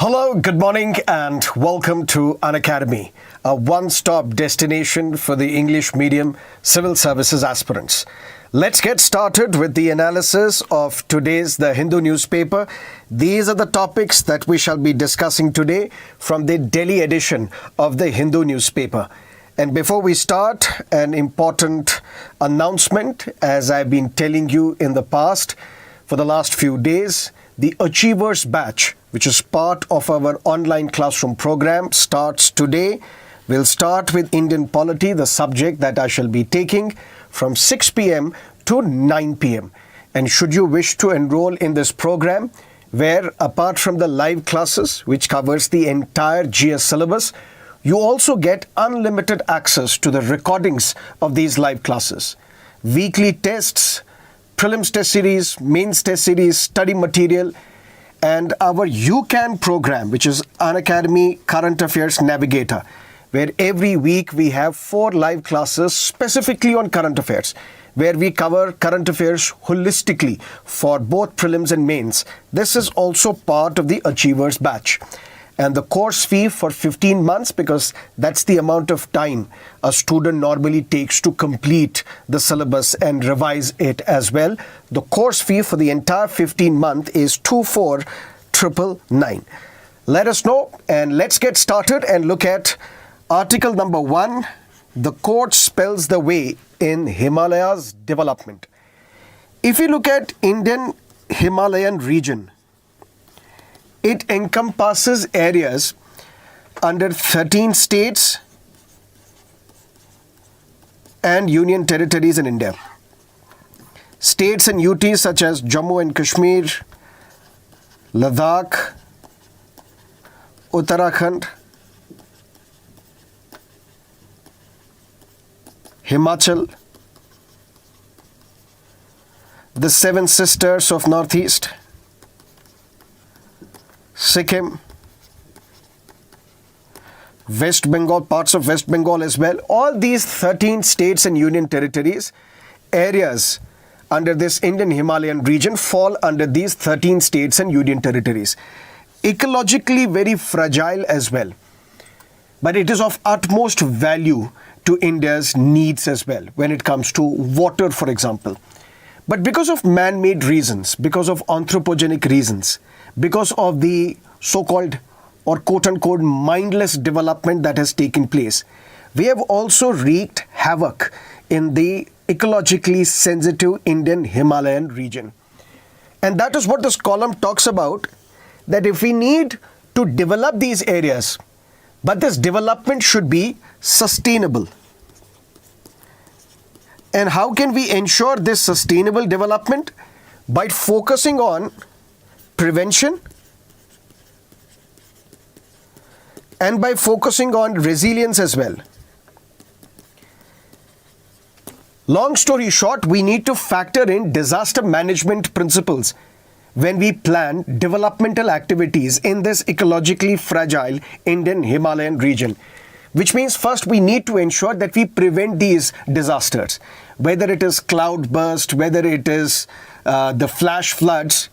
Hello, good morning, and welcome to Unacademy, a one-stop destination for the English medium civil services aspirants. Let's get started with the analysis of today's The Hindu newspaper. These are the topics that we shall be discussing today from the Delhi edition of the Hindu newspaper. And before we start, an important announcement, as I've been telling you in the past, for the last few days, the Achievers Batch, which is part of our online classroom program, starts today. We'll start with Indian polity, the subject that I shall be taking, from 6 p.m. to 9 p.m. And should you wish to enroll in this program, where apart from the live classes, which covers the entire GS syllabus, you also get unlimited access to the recordings of these live classes, weekly tests, prelims test series, mains test series, study material, and our UCAN program, which is Unacademy Current Affairs Navigator, where every week we have 4 live classes specifically on current affairs, where we cover current affairs holistically for both prelims and mains. This is also part of the Achievers Batch. And the course fee for 15 months, because that's the amount of time a student normally takes to complete the syllabus and revise it as well. The course fee for the entire 15 month is 24,999. Let us know, and let's get started and look at article number 1. The court spells the way in Himalaya's development. If you look at Indian Himalayan region, it encompasses areas under 13 states and union territories in India. States and UTs such as Jammu and Kashmir, Ladakh, Uttarakhand, Himachal, the 7 sisters of Northeast, Sikkim, West Bengal, parts of West Bengal as well. All these 13 states and union territories, areas under this Indian Himalayan region fall under these 13 states and union territories. Ecologically very fragile as well. But it is of utmost value to India's needs as well when it comes to water, for example. But because of man-made reasons, because of anthropogenic reasons, because of the so-called or quote-unquote mindless development that has taken place, we have also wreaked havoc in the ecologically sensitive Indian Himalayan region. And that is what this column talks about, that if we need to develop these areas, but this development should be sustainable. And how can we ensure this sustainable development? By focusing on prevention and by focusing on resilience as well. Long story short, we need to factor in disaster management principles when we plan developmental activities in this ecologically fragile Indian Himalayan region. Which means first we need to ensure that we prevent these disasters, whether it is cloud burst, whether it is the flash floods.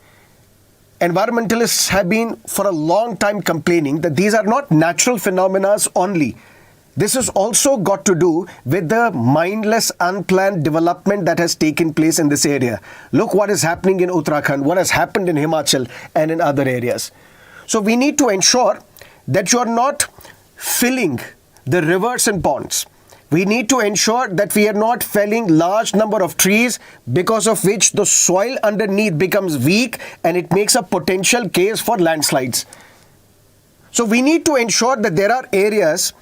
Environmentalists have been for a long time complaining that these are not natural phenomena only. This has also got to do with the mindless, unplanned development that has taken place in this area. Look what is happening in Uttarakhand, what has happened in Himachal and in other areas. So we need to ensure that you are not filling the rivers and ponds. We need to ensure that we are not felling large number of trees, because of which the soil underneath becomes weak and it makes a potential case for landslides. So we need to ensure that there are areas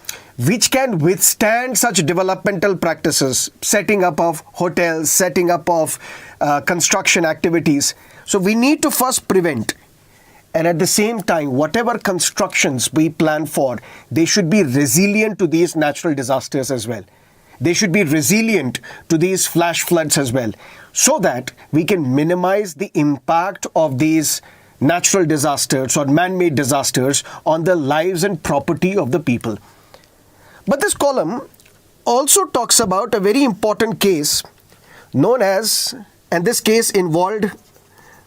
which can withstand such developmental practices, setting up of hotels, setting up of construction activities. So we need to first prevent. And at the same time, whatever constructions we plan for, they should be resilient to these natural disasters as well. They should be resilient to these flash floods as well, so that we can minimize the impact of these natural disasters or man-made disasters on the lives and property of the people. But this column also talks about a very important case known as, and this case involved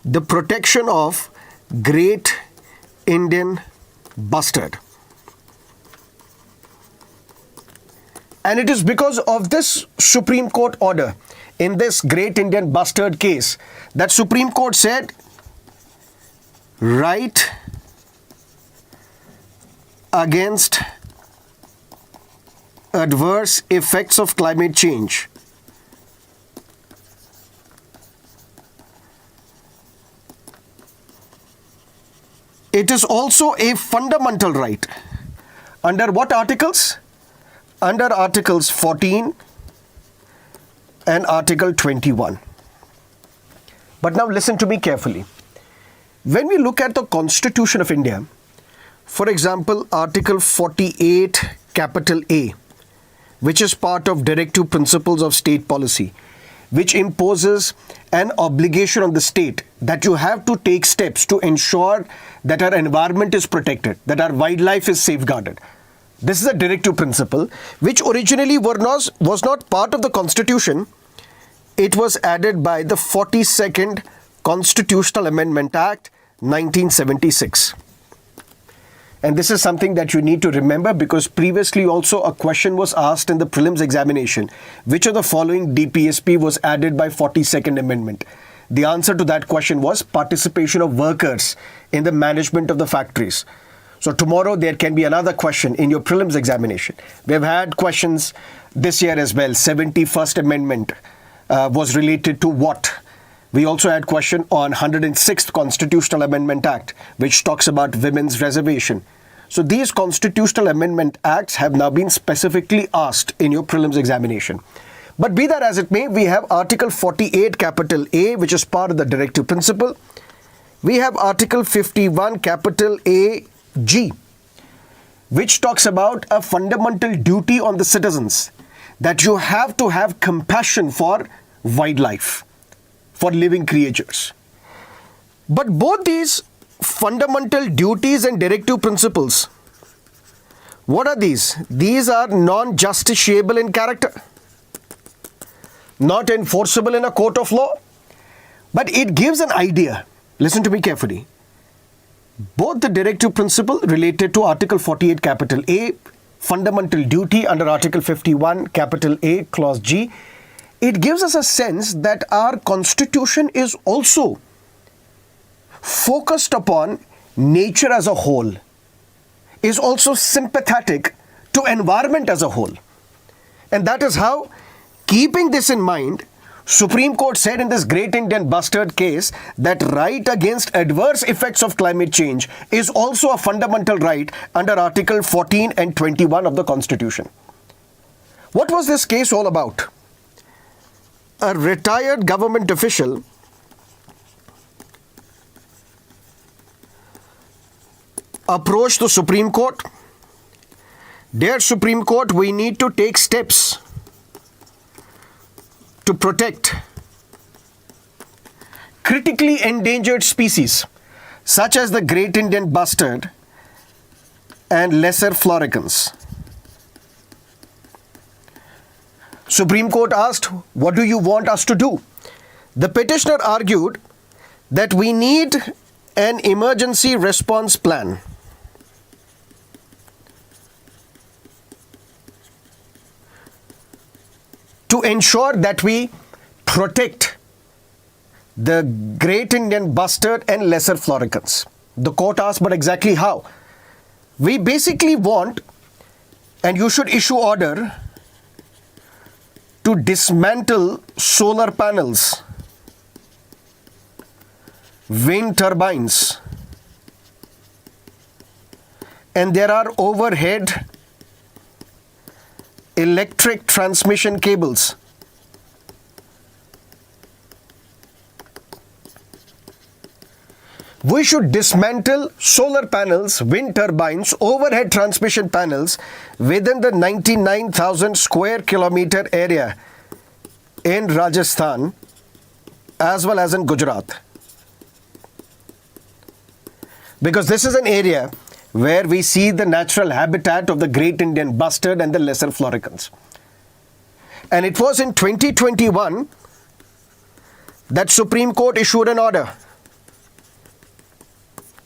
the protection of Great Indian bustard. And it is because of this Supreme Court order in this Great Indian Bustard case that Supreme Court said, right against adverse effects of climate change it is also a fundamental right. Under what articles? Under Articles 14 and Article 21. But now listen to me carefully. When we look at the Constitution of India, for example, Article 48, capital A, which is part of Directive Principles of State Policy, which imposes an obligation on the state that you have to take steps to ensure that our environment is protected, that our wildlife is safeguarded. This is a directive principle which originally was not part of the Constitution. It was added by the 42nd Constitutional Amendment Act 1976. And this is something that you need to remember because previously also a question was asked in the prelims examination. Which of the following DPSP was added by 42nd Amendment? The answer to that question was participation of workers in the management of the factories. So tomorrow there can be another question in your prelims examination. We've had questions this year as well. 71st Amendment was related to what? We also had question on 106th Constitutional Amendment Act, which talks about women's reservation. So these Constitutional Amendment Acts have now been specifically asked in your prelims examination. But be that as it may, we have Article 48, capital A, which is part of the directive principle. We have Article 51, capital A, G, which talks about a fundamental duty on the citizens that you have to have compassion for wildlife, for living creatures. But both these fundamental duties and directive principles, what are these? These are non-justiciable in character, not enforceable in a court of law, but it gives an idea. Listen to me carefully. Both the directive principle related to Article 48, capital A, fundamental duty under Article 51, capital A, clause G, it gives us a sense that our Constitution is also focused upon nature as a whole, is also sympathetic to environment as a whole. And that is how, keeping this in mind, Supreme Court said in this Great Indian Bustard case that right against adverse effects of climate change is also a fundamental right under Article 14 and 21 of the Constitution. What was this case all about? A retired government official approached the Supreme Court. Dear Supreme Court, we need to take steps to protect critically endangered species such as the Great Indian Bustard and lesser floricans. Supreme Court asked, what do you want us to do? The petitioner argued that we need an emergency response plan to ensure that we protect the Great Indian Bustard and lesser floricans. The court asked, but exactly how? We basically want, and you should issue order to dismantle solar panels, wind turbines, and there are overhead electric transmission cables. We should dismantle solar panels, wind turbines, overhead transmission panels within the 99,000 square kilometer area in Rajasthan as well as in Gujarat. Because this is an area where we see the natural habitat of the Great Indian Bustard and the lesser floricans. And it was in 2021 that Supreme Court issued an order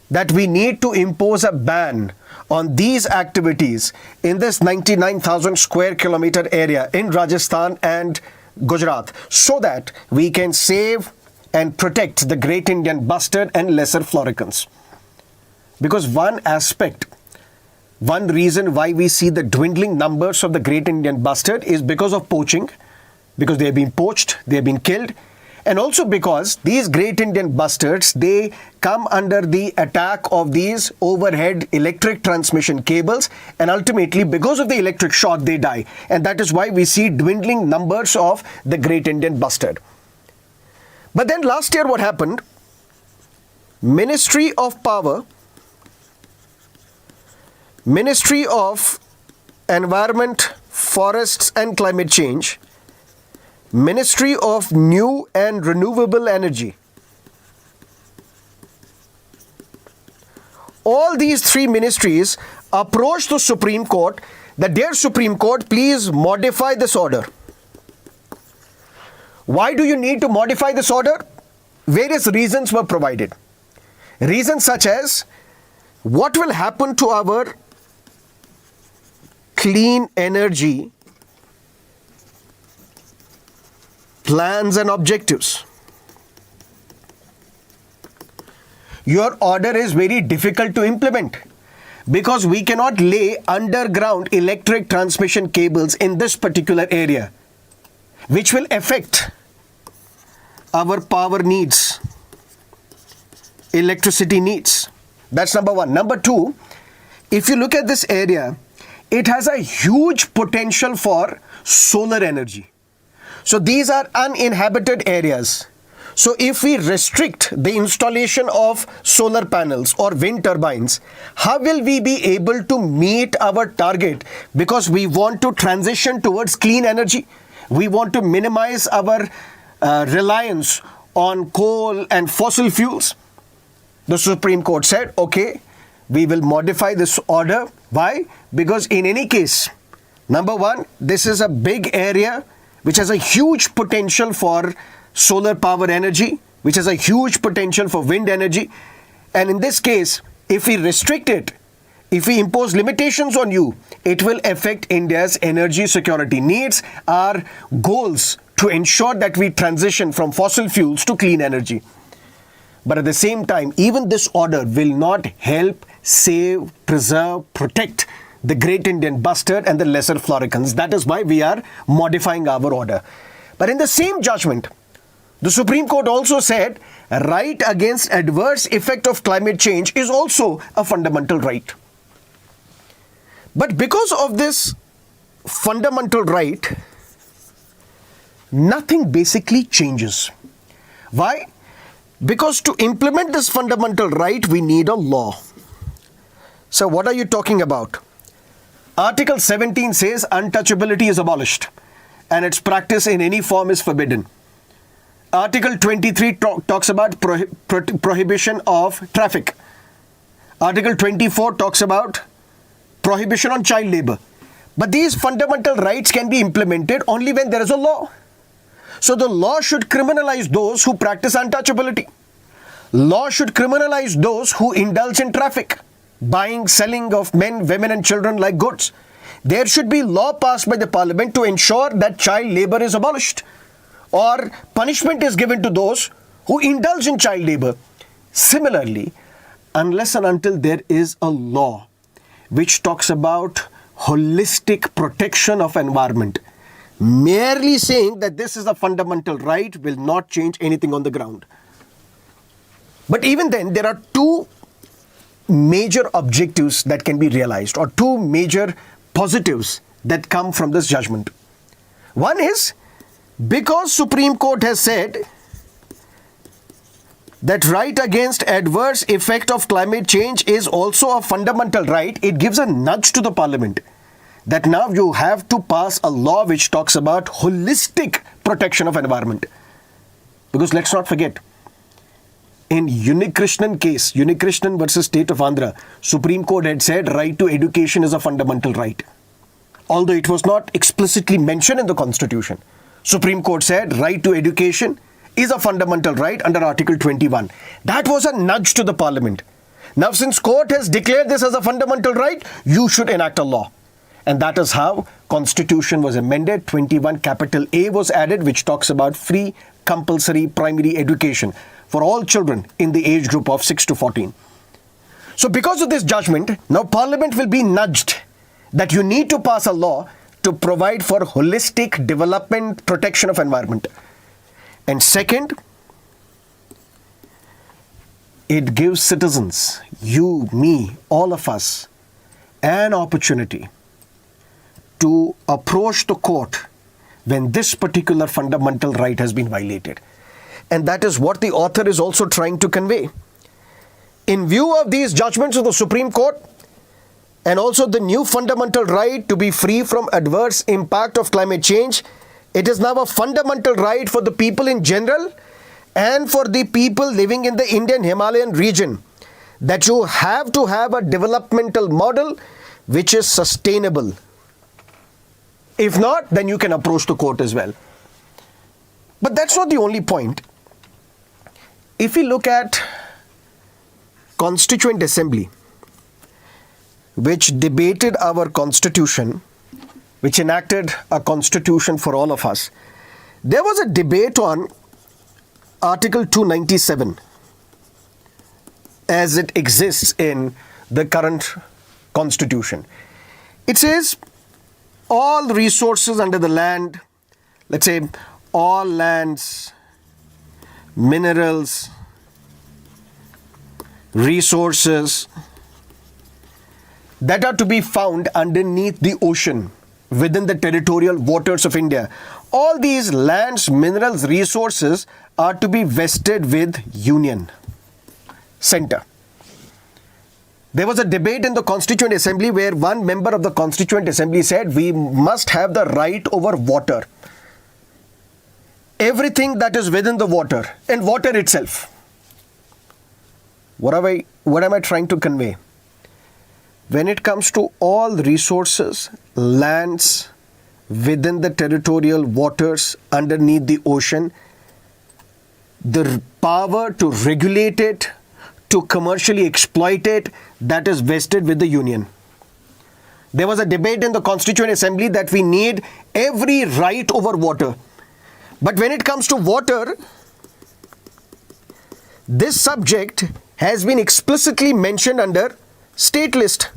that we need to impose a ban on these activities in this 99,000 square kilometer area in Rajasthan and Gujarat so that we can save and protect the great Indian bustard and lesser floricans. Because one aspect, one reason why we see the dwindling numbers of the great Indian bustard is because of poaching, because they have been poached, they have been killed, and also because these great Indian bustards, they come under the attack of these overhead electric transmission cables, and ultimately because of the electric shock they die, and that is why we see dwindling numbers of the great Indian bustard. But then last year what happened? Ministry of Power, Ministry of Environment, Forests and Climate Change, Ministry of New and Renewable Energy. All these three ministries approached the Supreme Court that, dear Supreme Court, please modify this order. Why do you need to modify this order? Various reasons were provided. Reasons such as, what will happen to our clean energy plans and objectives? Your order is very difficult to implement because we cannot lay underground electric transmission cables in this particular area, which will affect our power needs, electricity needs. That's number one. Number two, if you look at this area, it has a huge potential for solar energy. So these are uninhabited areas. So if we restrict the installation of solar panels or wind turbines, how will we be able to meet our target? Because we want to transition towards clean energy. We want to minimize our reliance on coal and fossil fuels. The Supreme Court said, okay, we will modify this order. Why? Because in any case, number one, this is a big area which has a huge potential for solar power energy, which has a huge potential for wind energy. And in this case, if we restrict it, if we impose limitations on you, it will affect India's energy security needs, our goals to ensure that we transition from fossil fuels to clean energy. But at the same time, even this order will not help save, preserve, protect the great Indian bustard and the lesser floricans. That is why we are modifying our order. But in the same judgment, the Supreme Court also said right against adverse effect of climate change is also a fundamental right. But because of this fundamental right, nothing basically changes. Why? Because to implement this fundamental right, we need a law. So what are you talking about? Article 17 says untouchability is abolished and its practice in any form is forbidden. Article 23 talks about prohibition of traffic. Article 24 talks about prohibition on child labor. But these fundamental rights can be implemented only when there is a law. So the law should criminalize those who practice untouchability. Law should criminalize those who indulge in traffic, buying, selling of men, women and children like goods. There should be law passed by the parliament to ensure that child labor is abolished or punishment is given to those who indulge in child labor. Similarly, unless and until there is a law which talks about holistic protection of environment, merely saying that this is a fundamental right will not change anything on the ground. But even then, there are two major objectives that can be realized, or two major positives that come from this judgment. One is, because Supreme Court has said that right against adverse effect of climate change is also a fundamental right, it gives a nudge to the parliament that now you have to pass a law which talks about holistic protection of environment. Because let's not forget, in Unikrishnan case, Unikrishnan versus State of Andhra, Supreme Court had said right to education is a fundamental right. Although it was not explicitly mentioned in the Constitution, Supreme Court said right to education is a fundamental right under Article 21. That was a nudge to the Parliament. Now, since court has declared this as a fundamental right, you should enact a law. And that is how Constitution was amended. 21 capital A was added, which talks about free compulsory primary education for all children in the age group of 6 to 14. So because of this judgment, now Parliament will be nudged that you need to pass a law to provide for holistic development protection of environment. And second, it gives citizens, you, me, all of us, an opportunity to approach the court when this particular fundamental right has been violated. And that is what the author is also trying to convey. In view of these judgments of the Supreme Court, and also the new fundamental right to be free from adverse impact of climate change, it is now a fundamental right for the people in general and for the people living in the Indian Himalayan region that you have to have a developmental model which is sustainable. If not, then you can approach the court as well. But that's not the only point. If we look at Constituent Assembly, which debated our constitution, which enacted a constitution for all of us, there was a debate on Article 297 as it exists in the current constitution. It says all resources under the land, let's say all lands, minerals, resources that are to be found underneath the ocean within the territorial waters of India. All these lands, minerals, resources are to be vested with Union Center. There was a debate in the Constituent Assembly where one member of the Constituent Assembly said we must have the right over water. Everything that is within the water and water itself. What am I trying to convey? When it comes to all resources, lands within the territorial waters underneath the ocean, the power to regulate it, to commercially exploit it, that is vested with the Union. There was a debate in the Constituent Assembly that we need every right over water. But when it comes to water, this subject has been explicitly mentioned under state list.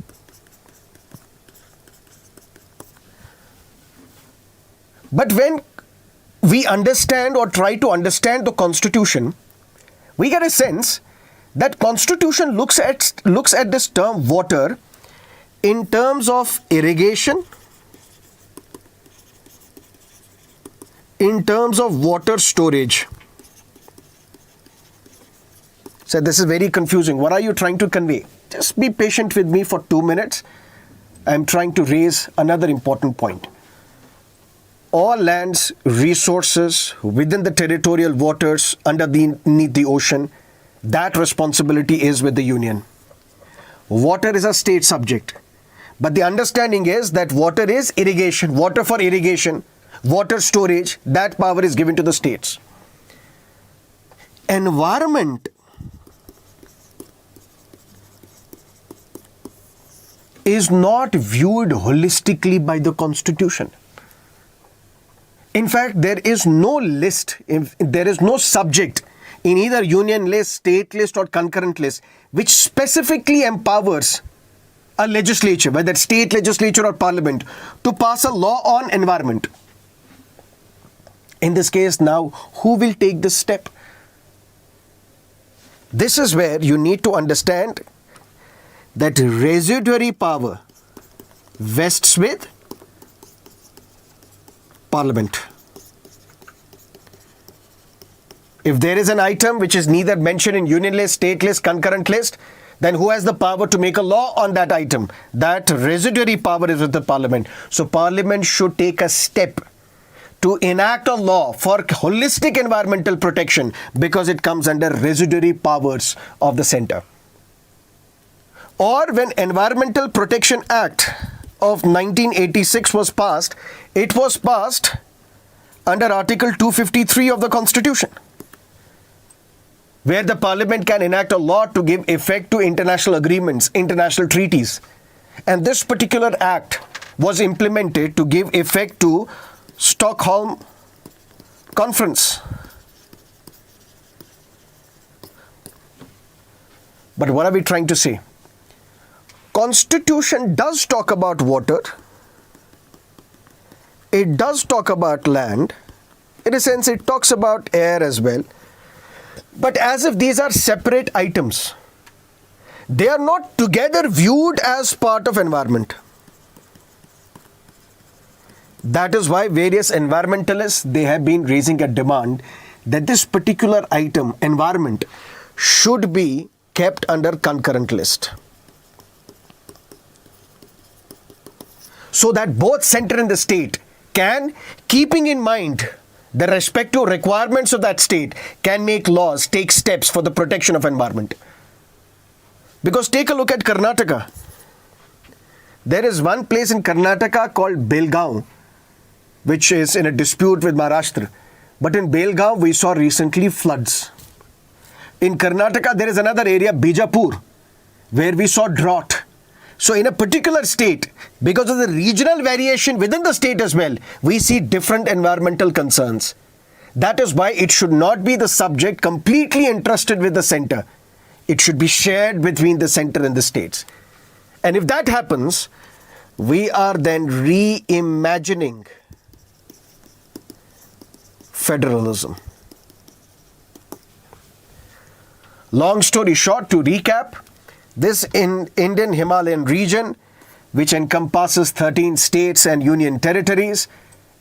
But when we understand or try to understand the Constitution, we get a sense that Constitution looks at this term water in terms of irrigation, in terms of water storage. So this is very confusing. What are you trying to convey? Just be patient with me for 2 minutes. I'm trying to raise another important point. All lands, resources within the territorial waters underneath the ocean, that responsibility is with the Union. Water is a state subject. But the understanding is that water is irrigation, water for irrigation, water storage, that power is given to the states. Environment is not viewed holistically by the Constitution. In fact, there is no list, there is no subject in either union list, state list or concurrent list which specifically empowers a legislature, whether state legislature or parliament, to pass a law on environment. In this case now, who will take this step? This is where you need to understand that residuary power vests with Parliament. If there is an item which is neither mentioned in union list, state list, concurrent list, then who has the power to make a law on that item? That residuary power is with the Parliament. So Parliament should take a step to enact a law for holistic environmental protection because it comes under residuary powers of the centre. Or when Environmental Protection Act of 1986 was passed, it was passed under Article 253 of the Constitution. where the parliament can enact a law to give effect to international agreements, international treaties. And this particular act was implemented to give effect to Stockholm Conference. But what are we trying to say? Constitution does talk about water. It does talk about land. In a sense, it talks about air as well. But as if these are separate items. They are not together viewed as part of environment. That is why various environmentalists, they have been raising a demand that this particular item, environment, should be kept under concurrent list. So that both center and the state can, keeping in mind the respective requirements of that state, can make laws, take steps for the protection of environment. Because take a look at Karnataka. There is one place in Karnataka called Belgaum, which is in a dispute with Maharashtra. But in Belgaum, we saw recently floods. In Karnataka, there is another area, Bijapur, where we saw drought. So in a particular state, because of the regional variation within the state as well, we see different environmental concerns. That is why it should not be the subject completely entrusted with the center. It should be shared between the center and the states. And if that happens, we are then reimagining federalism. Long story short, to recap, this Indian Himalayan region, which encompasses 13 states and union territories,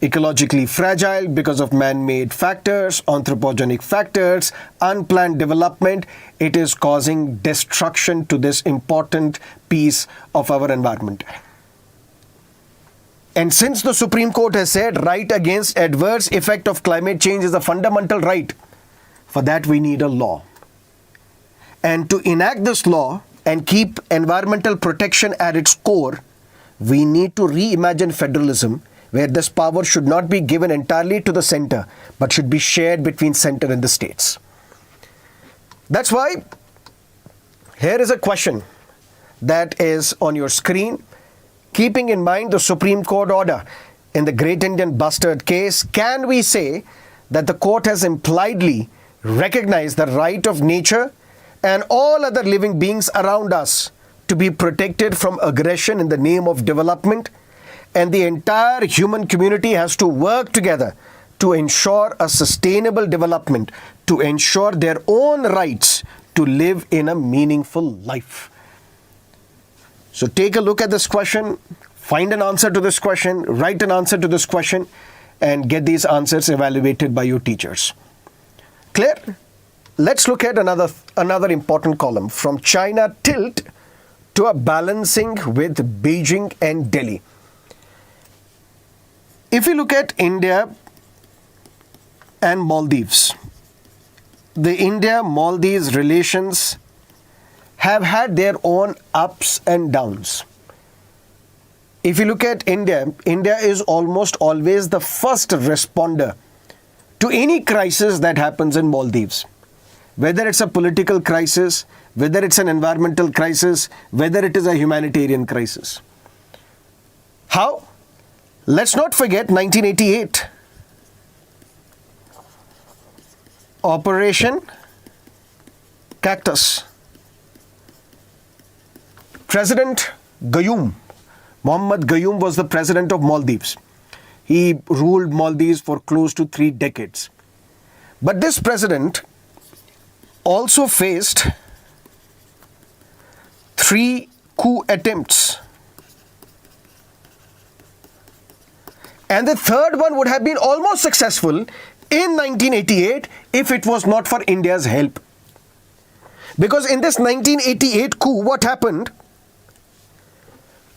ecologically fragile because of man-made factors, anthropogenic factors, unplanned development, it is causing destruction to this important piece of our environment. And since the Supreme Court has said right against adverse effect of climate change is a fundamental right, for that we need a law. And to enact this law and keep environmental protection at its core, we need to reimagine federalism, where this power should not be given entirely to the center, but should be shared between center and the states. That's why here is a question that is on your screen. Keeping in mind the Supreme Court order in the Great Indian Bustard case, can we say that the court has impliedly recognized the right of nature and all other living beings around us to be protected from aggression in the name of development, and the entire human community has to work together to ensure a sustainable development, to ensure their own rights to live in a meaningful life? So take a look at this question, find an answer to this question, write an answer to this question, and get these answers evaluated by your teachers. Clear? Let's look at another important column, from China tilt to a balancing with Beijing and Delhi. If you look at India and Maldives, the India-Maldives relations have had their own ups and downs. If you look at India, India is almost always the first responder to any crisis that happens in Maldives. Whether it's a political crisis, whether it's an environmental crisis, whether it is a humanitarian crisis. How? Let's not forget 1988. Operation Cactus. President Gayoom, Mohammad Gayoom, was the president of Maldives. He ruled Maldives for close to 3 decades. But this president also faced 3 coup attempts. And the third one would have been almost successful in 1988 if it was not for India's help. Because in this 1988 coup, what happened?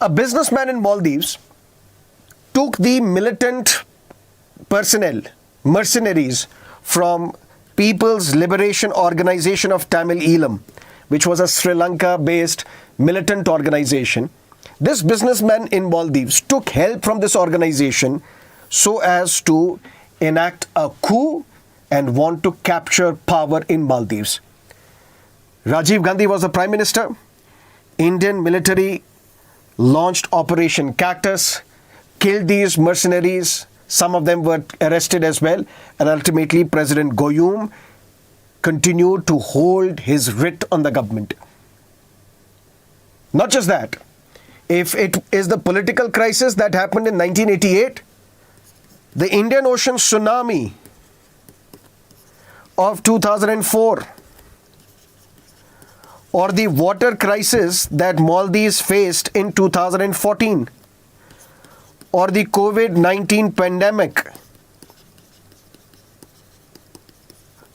A businessman in Maldives took the militant personnel, mercenaries, from People's Liberation Organization of Tamil Eelam, which was a Sri Lanka-based militant organization. This businessman in Maldives took help from this organization so as to enact a coup and want to capture power in Maldives. Rajiv Gandhi was the Prime Minister. Indian military launched Operation Cactus, killed these mercenaries. Some of them were arrested as well. And ultimately, President Goyum continued to hold his writ on the government. Not just that. If it is the political crisis that happened in 1988, the Indian Ocean tsunami of 2004, or the water crisis that Maldives faced in 2014, or the COVID-19 pandemic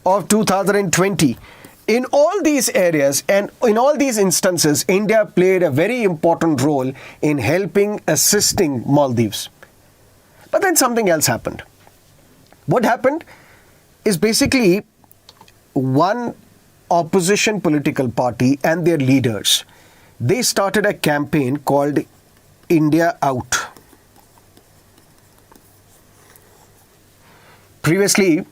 of 2020. In all these areas and in all these instances, India played a very important role in helping, assisting Maldives. But then something else happened. What happened is basically one opposition political party and their leaders, they started a campaign called India Out. Previously,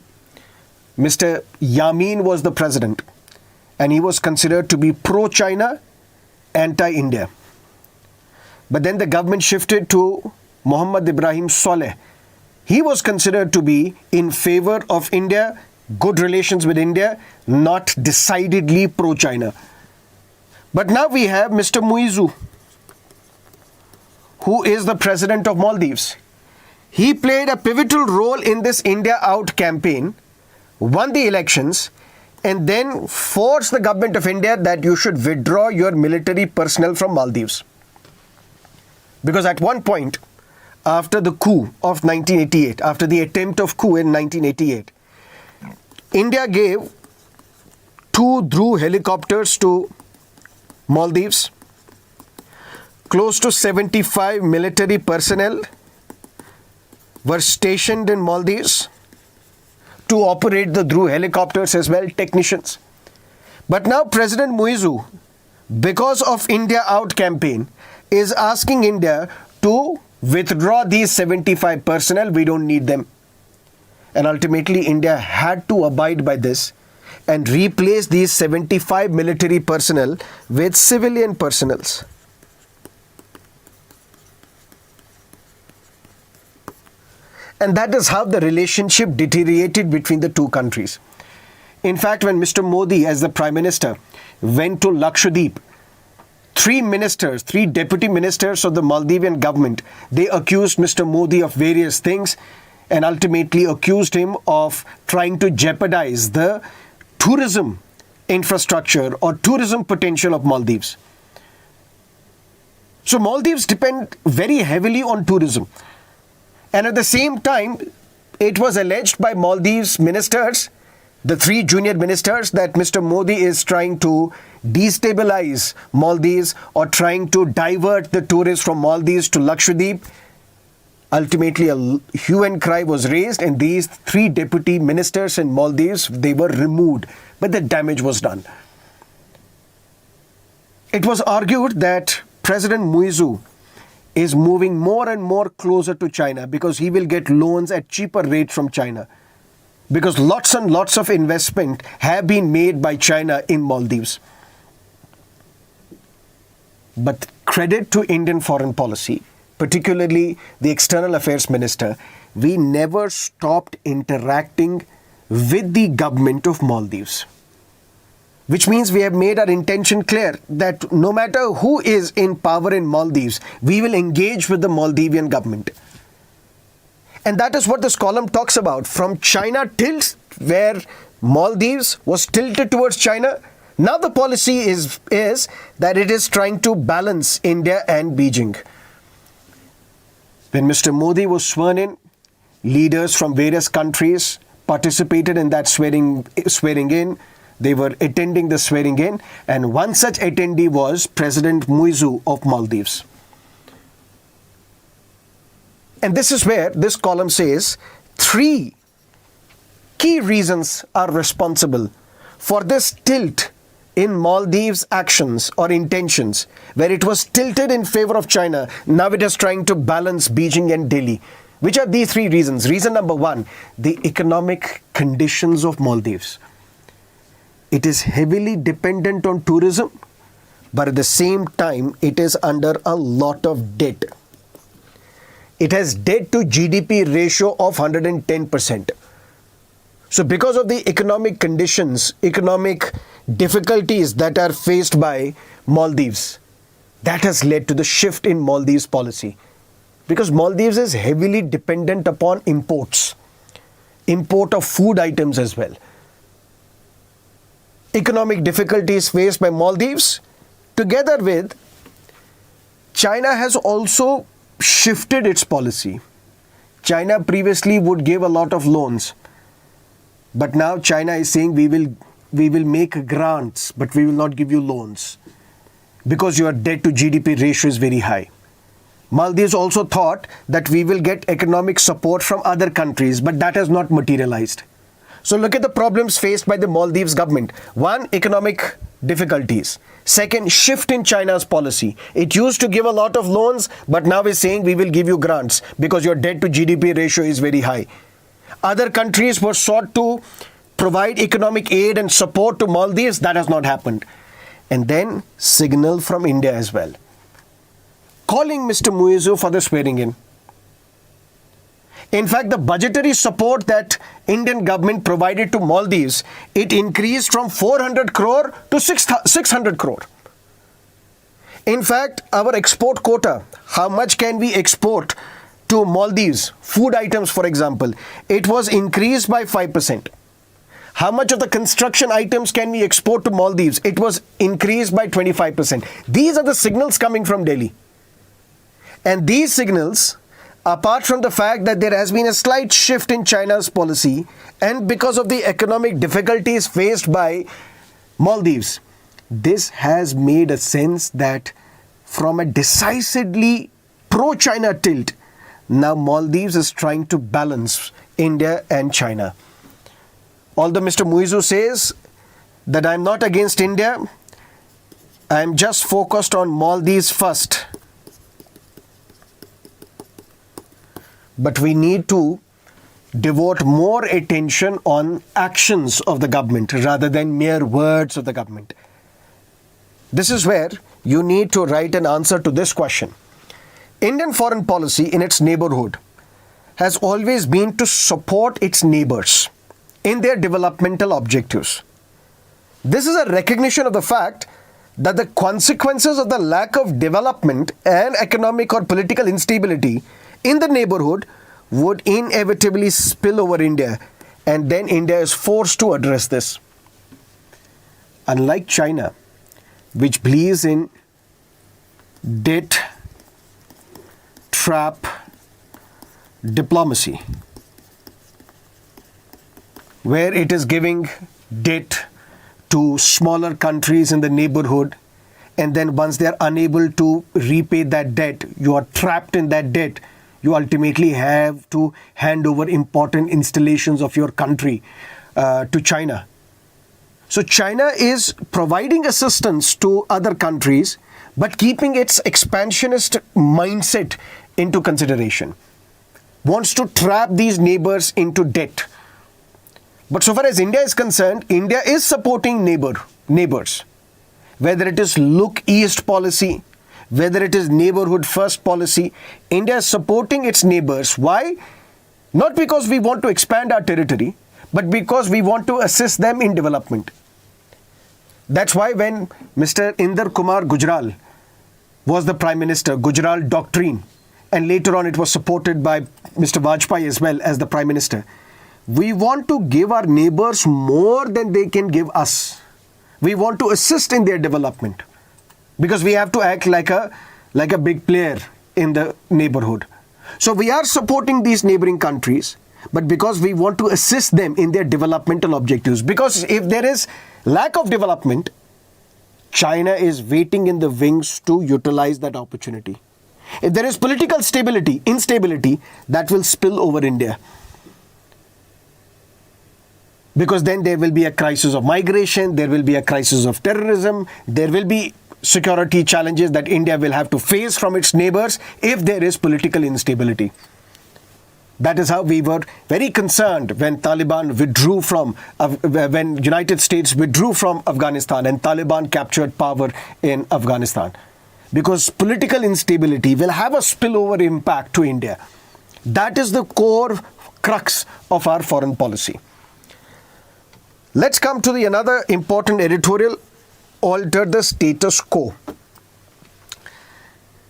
Mr. Yamin was the president, and he was considered to be pro-China, anti-India. But then the government shifted to Mohammad Ibrahim Saleh. He was considered to be in favor of India, good relations with India, not decidedly pro-China. But now we have Mr. Muizu, who is the president of Maldives. He played a pivotal role in this India Out campaign, won the elections, and then forced the government of India that you should withdraw your military personnel from Maldives. Because at one point, after the coup of 1988, after the attempt of coup in 1988, India gave 2 Dhruv helicopters to Maldives. Close to 75 military personnel were stationed in Maldives to operate the Dhruv helicopters as well, technicians. But now President Muizu, because of India Out campaign, is asking India to withdraw these 75 personnel. We don't need them. And ultimately, India had to abide by this and replace these 75 military personnel with civilian personnels. And that is how the relationship deteriorated between the two countries. In fact, when Mr. Modi, as the Prime Minister, went to Lakshadweep, 3 deputy ministers of the Maldivian government, they accused Mr. Modi of various things and ultimately accused him of trying to jeopardize the tourism infrastructure or tourism potential of Maldives. So Maldives depend very heavily on tourism. And at the same time, it was alleged by Maldives ministers, the 3 junior ministers, that Mr. Modi is trying to destabilize Maldives or trying to divert the tourists from Maldives to Lakshadweep. Ultimately, a hue and cry was raised, and these 3 deputy ministers in Maldives, they were removed, but the damage was done. It was argued that President Muizu is moving more and more closer to China because he will get loans at cheaper rates from China. Because lots and lots of investment have been made by China in Maldives. But credit to Indian foreign policy, particularly the External Affairs Minister, we never stopped interacting with the government of Maldives. Which means we have made our intention clear that no matter who is in power in Maldives, we will engage with the Maldivian government. And that is what this column talks about. From China tilt, where Maldives was tilted towards China, now the policy is that it is trying to balance India and Beijing. When Mr. Modi was sworn in, leaders from various countries participated in that swearing in. They were attending the swearing in, and one such attendee was President Muizu of Maldives. And this is where this column says 3 key reasons are responsible for this tilt in Maldives' actions or intentions, where it was tilted in favor of China. Now it is trying to balance Beijing and Delhi. Which are these 3 reasons? Reason number 1, the economic conditions of Maldives. It is heavily dependent on tourism, but at the same time, it is under a lot of debt. It has debt to GDP ratio of 110%. So because of the economic conditions, economic difficulties that are faced by Maldives, that has led to the shift in Maldives policy. Because Maldives is heavily dependent upon imports, import of food items as well. Economic difficulties faced by Maldives, together with China has also shifted its policy. China previously would give a lot of loans, but now China is saying we will make grants, but we will not give you loans because your debt to GDP ratio is very high. Maldives also thought that we will get economic support from other countries, but that has not materialized. So look at the problems faced by the Maldives government. One, economic difficulties. Second, shift in China's policy. It used to give a lot of loans, but now is saying we will give you grants because your debt to GDP ratio is very high. Other countries were sought to provide economic aid and support to Maldives. That has not happened. And then signal from India as well, calling Mr. Muizu for the swearing in. In fact, the budgetary support that Indian government provided to Maldives, it increased from 400 crore to 600 crore. In fact, our export quota, how much can we export to Maldives, food items for example, it was increased by 5%. How much of the construction items can we export to Maldives? It was increased by 25%. These are the signals coming from Delhi. And these signals, apart from the fact that there has been a slight shift in China's policy and because of the economic difficulties faced by Maldives, this has made a sense that from a decisively pro-China tilt, now Maldives is trying to balance India and China. Although Mr. Muizu says that I'm not against India, I'm just focused on Maldives first. But we need to devote more attention on actions of the government rather than mere words of the government. This is where you need to write an answer to this question. Indian foreign policy in its neighborhood has always been to support its neighbors in their developmental objectives. This is a recognition of the fact that the consequences of the lack of development and economic or political instability in the neighborhood would inevitably spill over India, and then India is forced to address this. Unlike China, which believes in debt trap diplomacy, where it is giving debt to smaller countries in the neighborhood, and then once they are unable to repay that debt, you are trapped in that debt. You ultimately have to hand over important installations of your country to China. So China is providing assistance to other countries, but keeping its expansionist mindset into consideration. Wants to trap these neighbors into debt. But so far as India is concerned, India is supporting neighbors. Whether it is look east policy, whether it is neighborhood first policy, India is supporting its neighbors. Why? Not because we want to expand our territory, but because we want to assist them in development. That's why when Mr. Inder Kumar Gujral was the Prime Minister, Gujral Doctrine, and later on it was supported by Mr. Vajpayee as well as the Prime Minister, we want to give our neighbors more than they can give us. We want to assist in their development because we have to act like a big player in the neighborhood. So we are supporting these neighboring countries, but because we want to assist them in their developmental objectives. Because if there is lack of development, China is waiting in the wings to utilize that opportunity. If there is political instability, that will spill over India. Because then there will be a crisis of migration, there will be a crisis of terrorism, there will be security challenges that India will have to face from its neighbors if there is political instability. That is how we were very concerned when when United States withdrew from Afghanistan and Taliban captured power in Afghanistan. Because political instability will have a spillover impact to India. That is the core crux of our foreign policy. Let's come to another important editorial, alter the status quo.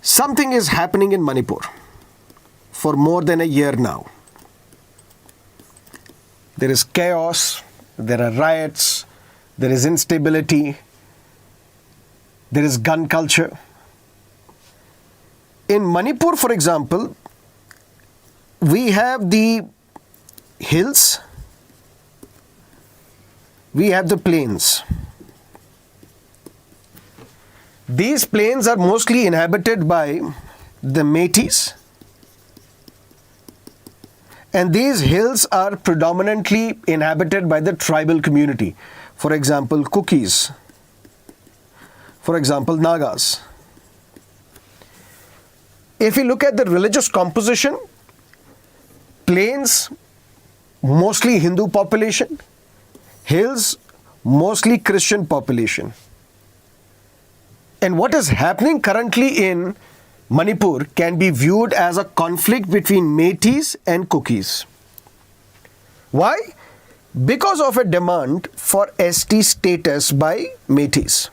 Something is happening in Manipur for more than a year now. There is chaos, there are riots, there is instability, there is gun culture. In Manipur, for example, we have the hills, we have the plains. These plains are mostly inhabited by the Métis, and these hills are predominantly inhabited by the tribal community. For example, Kukis. For example, Nagas. If we look at the religious composition, plains, mostly Hindu population, hills, mostly Christian population. And what is happening currently in Manipur can be viewed as a conflict between Métis and Kukis. Why? Because of a demand for ST status by Métis.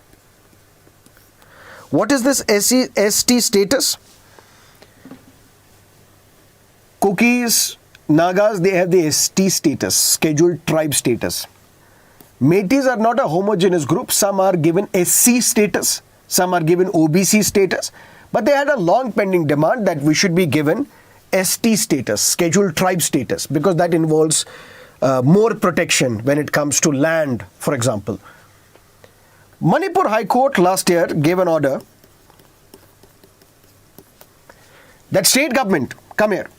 What is this ST status? Kukis, Nagas, they have the ST status, scheduled tribe status. Métis are not a homogeneous group. Some are given SC status, some are given OBC status. But they had a long pending demand that we should be given ST status, scheduled tribe status, because that involves more protection when it comes to land, for example. Manipur High Court last year gave an order that state government, come here,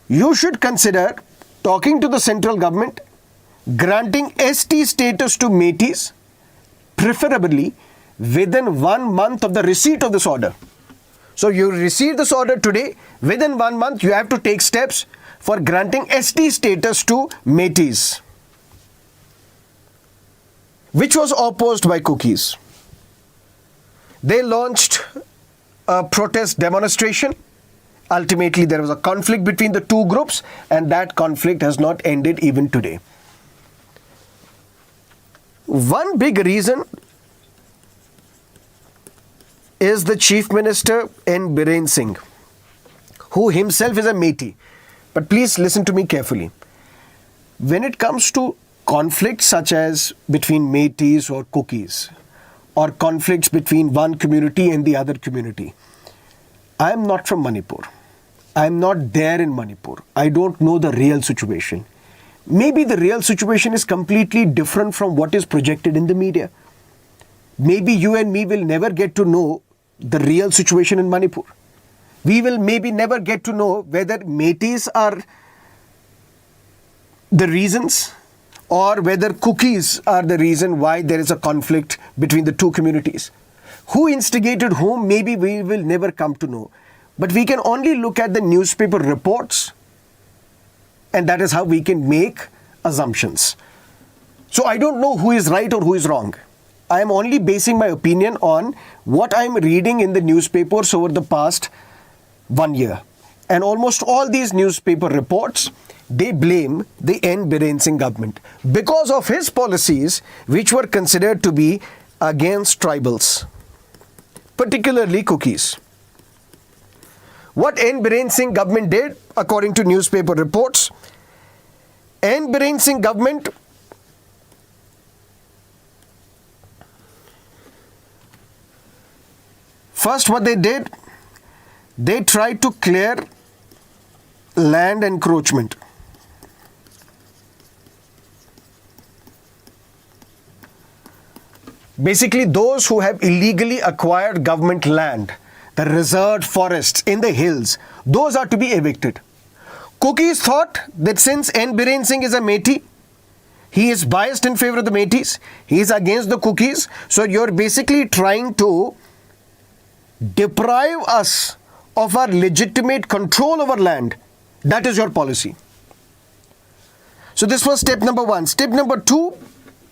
you should consider talking to the central government, granting ST status to Métis, preferably within 1 month of the receipt of this order. So you receive this order today, within 1 month you have to take steps for granting ST status to Métis, which was opposed by Kukis. They launched a protest demonstration. Ultimately, there was a conflict between the two groups, and that conflict has not ended even today. One big reason is the Chief Minister N. Biren Singh, who himself is a Métis. But please listen to me carefully. When it comes to conflicts such as between Métis or Kukis, or conflicts between one community and the other community, I am not from Manipur. I am not there in Manipur. I don't know the real situation. Maybe the real situation is completely different from what is projected in the media. Maybe you and me will never get to know the real situation in Manipur. We will maybe never get to know whether Métis are the reasons or whether Kukis are the reason why there is a conflict between the two communities. Who instigated whom, maybe we will never come to know. But we can only look at the newspaper reports, and that is how we can make assumptions. So I don't know who is right or who is wrong. I am only basing my opinion on what I am reading in the newspapers over the past 1 year. And almost all these newspaper reports, they blame the N. Biren Singh government because of his policies which were considered to be against tribals, particularly Kukis. What N. Biren Singh government did, according to newspaper reports, N. Biren Singh government first what they did, they tried to clear land encroachment. Basically, those who have illegally acquired government land, the reserved forests in the hills, those are to be evicted. Kukis thought that since N. Biren Singh is a Métis, he is biased in favor of the Métis, he is against the Kukis, so you're basically trying to deprive us of our legitimate control over land That is your policy. So this was step number 1. Step number 2,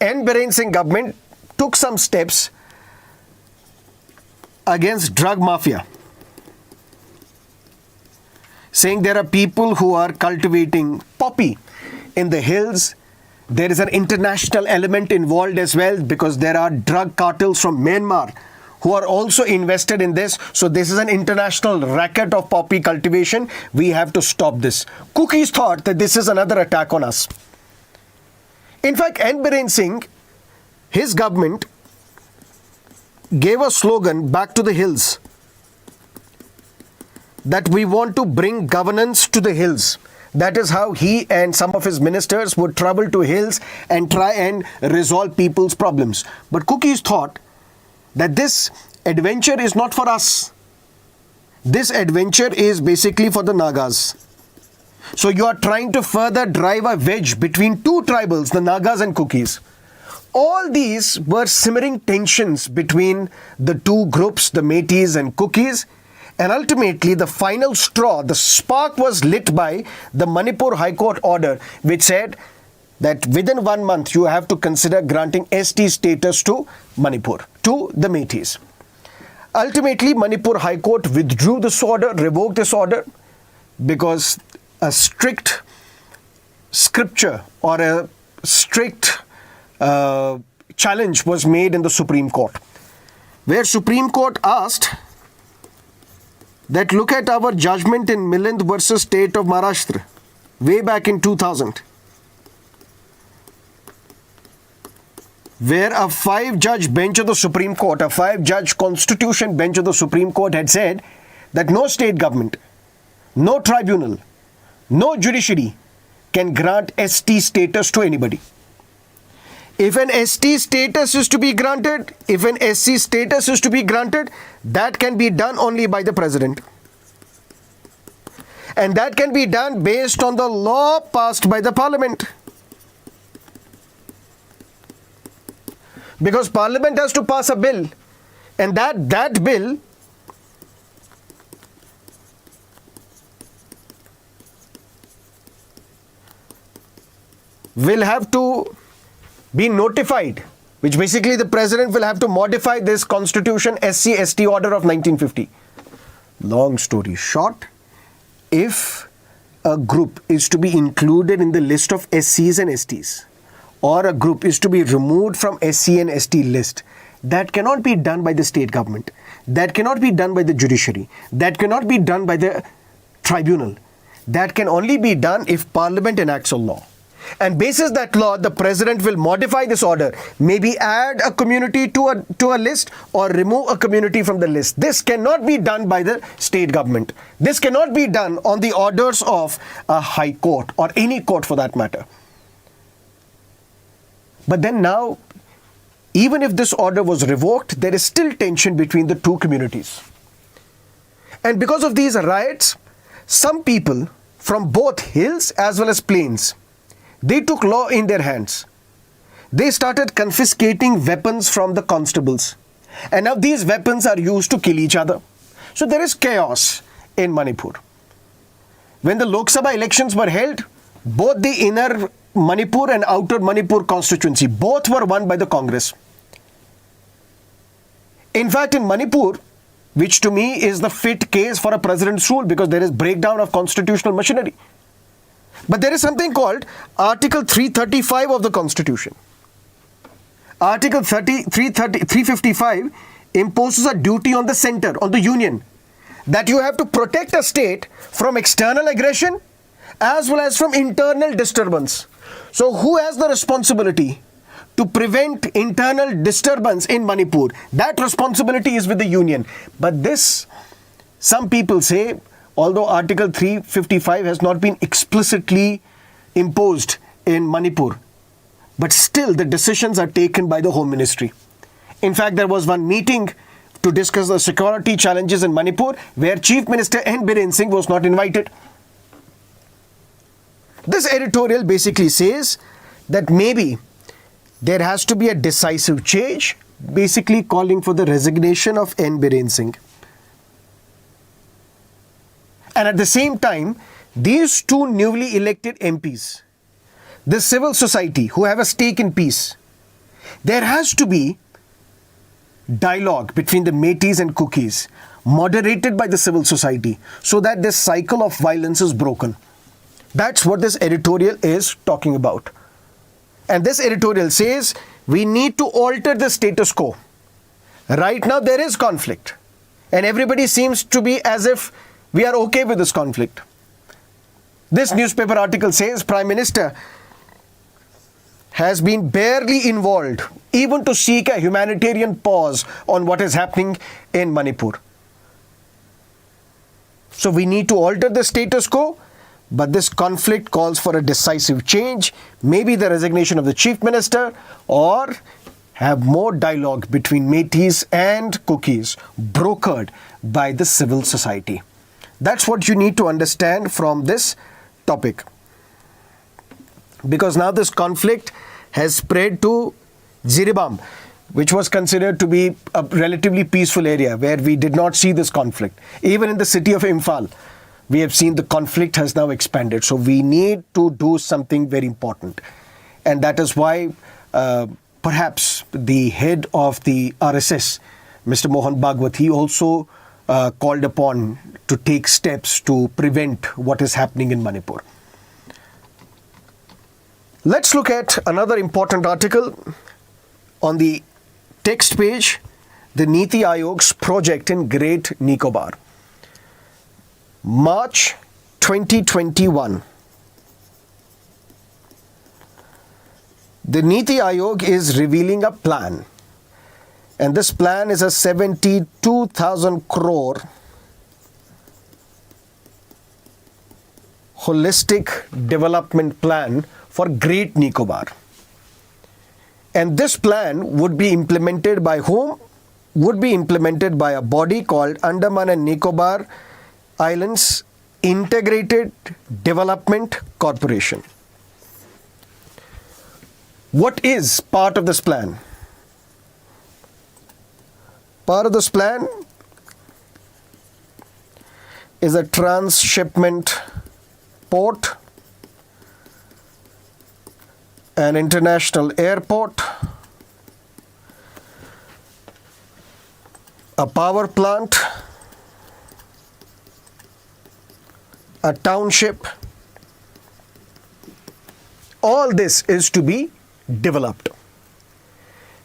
N. Biren Singh government took some steps against drug mafia, saying there are people who are cultivating poppy in the hills. There is an international element involved as well, because there are drug cartels from Myanmar who are also invested in this. So this is an international racket of poppy cultivation. We have to stop this. Cookies thought that this is another attack on us. In fact, N. Biren Singh, his government, gave a slogan, back to the hills, that we want to bring governance to the hills. That is how he and some of his ministers would travel to hills and try and resolve people's problems. But Cookies thought that this adventure is not for us. This adventure is basically for the Nagas. So you are trying to further drive a wedge between two tribals, the Nagas and Cookies. All these were simmering tensions between the two groups, the Métis and Cookies. And ultimately, the final straw, the spark was lit by the Manipur High Court order, which said that within 1 month, you have to consider granting ST status to Manipur, to the Métis. Ultimately, Manipur High Court withdrew this order, revoked this order, because a strict scripture or a strict challenge was made in the Supreme Court, where Supreme Court asked that look at our judgment in Milind versus State of Maharashtra way back in 2000, where a 5-judge bench of the Supreme Court, a 5-judge constitution bench of the Supreme Court had said that no state government, no tribunal, no judiciary can grant ST status to anybody. If an ST status is to be granted, if an SC status is to be granted, that can be done only by the president. And that can be done based on the law passed by the parliament. Because parliament has to pass a bill, and that bill will have to be notified, which basically the president will have to modify this constitution SC-ST order of 1950. Long story short, if a group is to be included in the list of SCs and STs, or a group is to be removed from SC and ST list, that cannot be done by the state government. That cannot be done by the judiciary. That cannot be done by the tribunal. That can only be done if parliament enacts a law. And basis that law, the president will modify this order, maybe add a community to a list or remove a community from the list. This cannot be done by the state government. This cannot be done on the orders of a high court or any court for that matter. But then now, even if this order was revoked, there is still tension between the two communities. And because of these riots, some people from both hills as well as plains, they took law in their hands. They started confiscating weapons from the constables. And now these weapons are used to kill each other. So there is chaos in Manipur. When the Lok Sabha elections were held, both the inner Manipur and outer Manipur constituency, both were won by the Congress. In fact, in Manipur, which to me is the fit case for a president's rule, because there is breakdown of constitutional machinery. But there is something called Article 335 of the Constitution. Article 355 imposes a duty on the center, on the union, that you have to protect a state from external aggression as well as from internal disturbance. So who has the responsibility to prevent internal disturbance in Manipur? That responsibility is with the union. But this, some people say, although Article 355 has not been explicitly imposed in Manipur, but still the decisions are taken by the Home Ministry. In fact, there was one meeting to discuss the security challenges in Manipur where Chief Minister N. Biren Singh was not invited. This editorial basically says that maybe there has to be a decisive change, basically calling for the resignation of N. Biren Singh. And at the same time, these two newly elected MPs, the civil society who have a stake in peace, there has to be dialogue between the Metis and Cookies, moderated by the civil society, so that this cycle of violence is broken. That's what this editorial is talking about. And this editorial says we need to alter the status quo. Right now there is conflict, and everybody seems to be as if we are okay with this conflict. This newspaper article says Prime Minister has been barely involved even to seek a humanitarian pause on what is happening in Manipur. So we need to alter the status quo, but this conflict calls for a decisive change, maybe the resignation of the Chief Minister, or have more dialogue between Metis and Cookies, brokered by the civil society. That's what you need to understand from this topic. Because now this conflict has spread to Jiribam, which was considered to be a relatively peaceful area where we did not see this conflict. Even in the city of Imphal, we have seen the conflict has now expanded. So we need to do something very important. And that is why perhaps the head of the RSS, Mr. Mohan Bhagwat, he also called upon to take steps to prevent what is happening in Manipur. Let's look at another important article on the text page, the NITI Aayog's project in Great Nicobar. March 2021. The NITI Aayog is revealing a plan, and this plan is a 72,000 crore holistic development plan for Great Nicobar. And this plan would be implemented by whom? Would be implemented by a body called Andaman and Nicobar Islands Integrated Development Corporation. What is part of this plan? Part of this plan is a transshipment port, an international airport, a power plant, a township. All this is to be developed.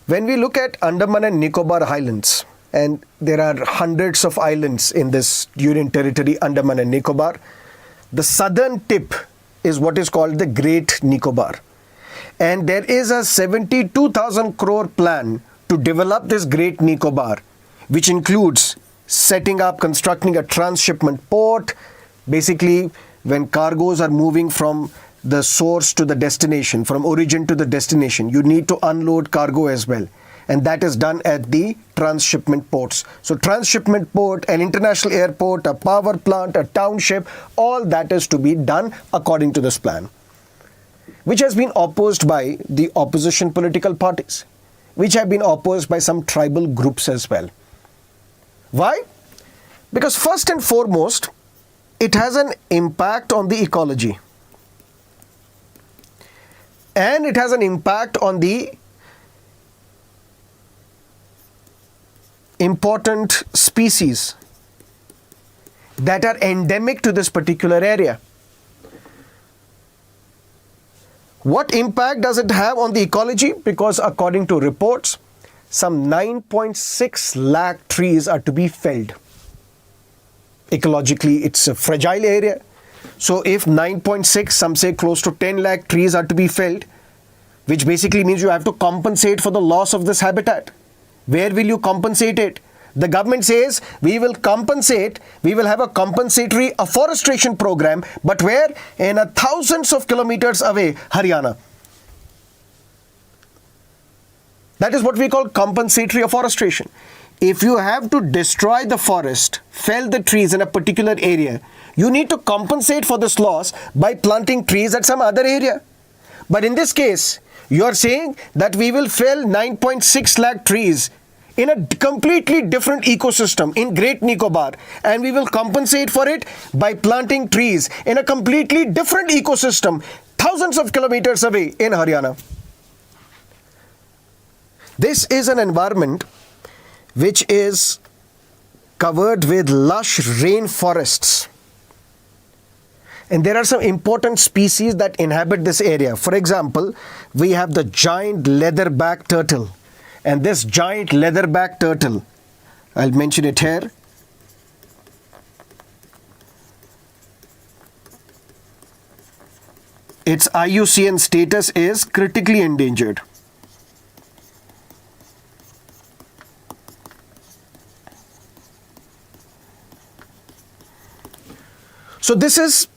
When we look at Andaman and Nicobar Islands, and there are hundreds of islands in this Union Territory, Andaman and Nicobar, the southern tip is what is called the Great Nicobar. And there is a 72,000 crore plan to develop this Great Nicobar, which includes setting up, constructing a transshipment port. Basically, when cargoes are moving from the source to the destination, from origin to the destination, you need to unload cargo as well. And that is done at the transshipment ports. So transshipment port, an international airport, a power plant, a township, all that is to be done according to this plan, which has been opposed by the opposition political parties, which have been opposed by some tribal groups as well. Why? Because first and foremost, it has an impact on the ecology. And it has an impact on the important species that are endemic to this particular area. What impact does it have on the ecology? Because according to reports, some 9.6 lakh trees are to be felled. Ecologically, it's a fragile area. So if 9.6, some say close to 10 lakh trees are to be felled, which basically means you have to compensate for the loss of this habitat. Where will you compensate it? The government says we will compensate, we will have a compensatory afforestation program, but where? In thousands of kilometers away, Haryana. That is what we call compensatory afforestation. If you have to destroy the forest, fell the trees in a particular area, you need to compensate for this loss by planting trees at some other area. But in this case, you are saying that we will fell 9.6 lakh trees in a completely different ecosystem in Great Nicobar, and we will compensate for it by planting trees in a completely different ecosystem thousands of kilometers away in Haryana. This is an environment which is covered with lush rainforests. And there are some important species that inhabit this area. For example, we have the giant leatherback turtle. And this giant leatherback turtle, I'll mention it here. Its IUCN status is critically endangered. So this is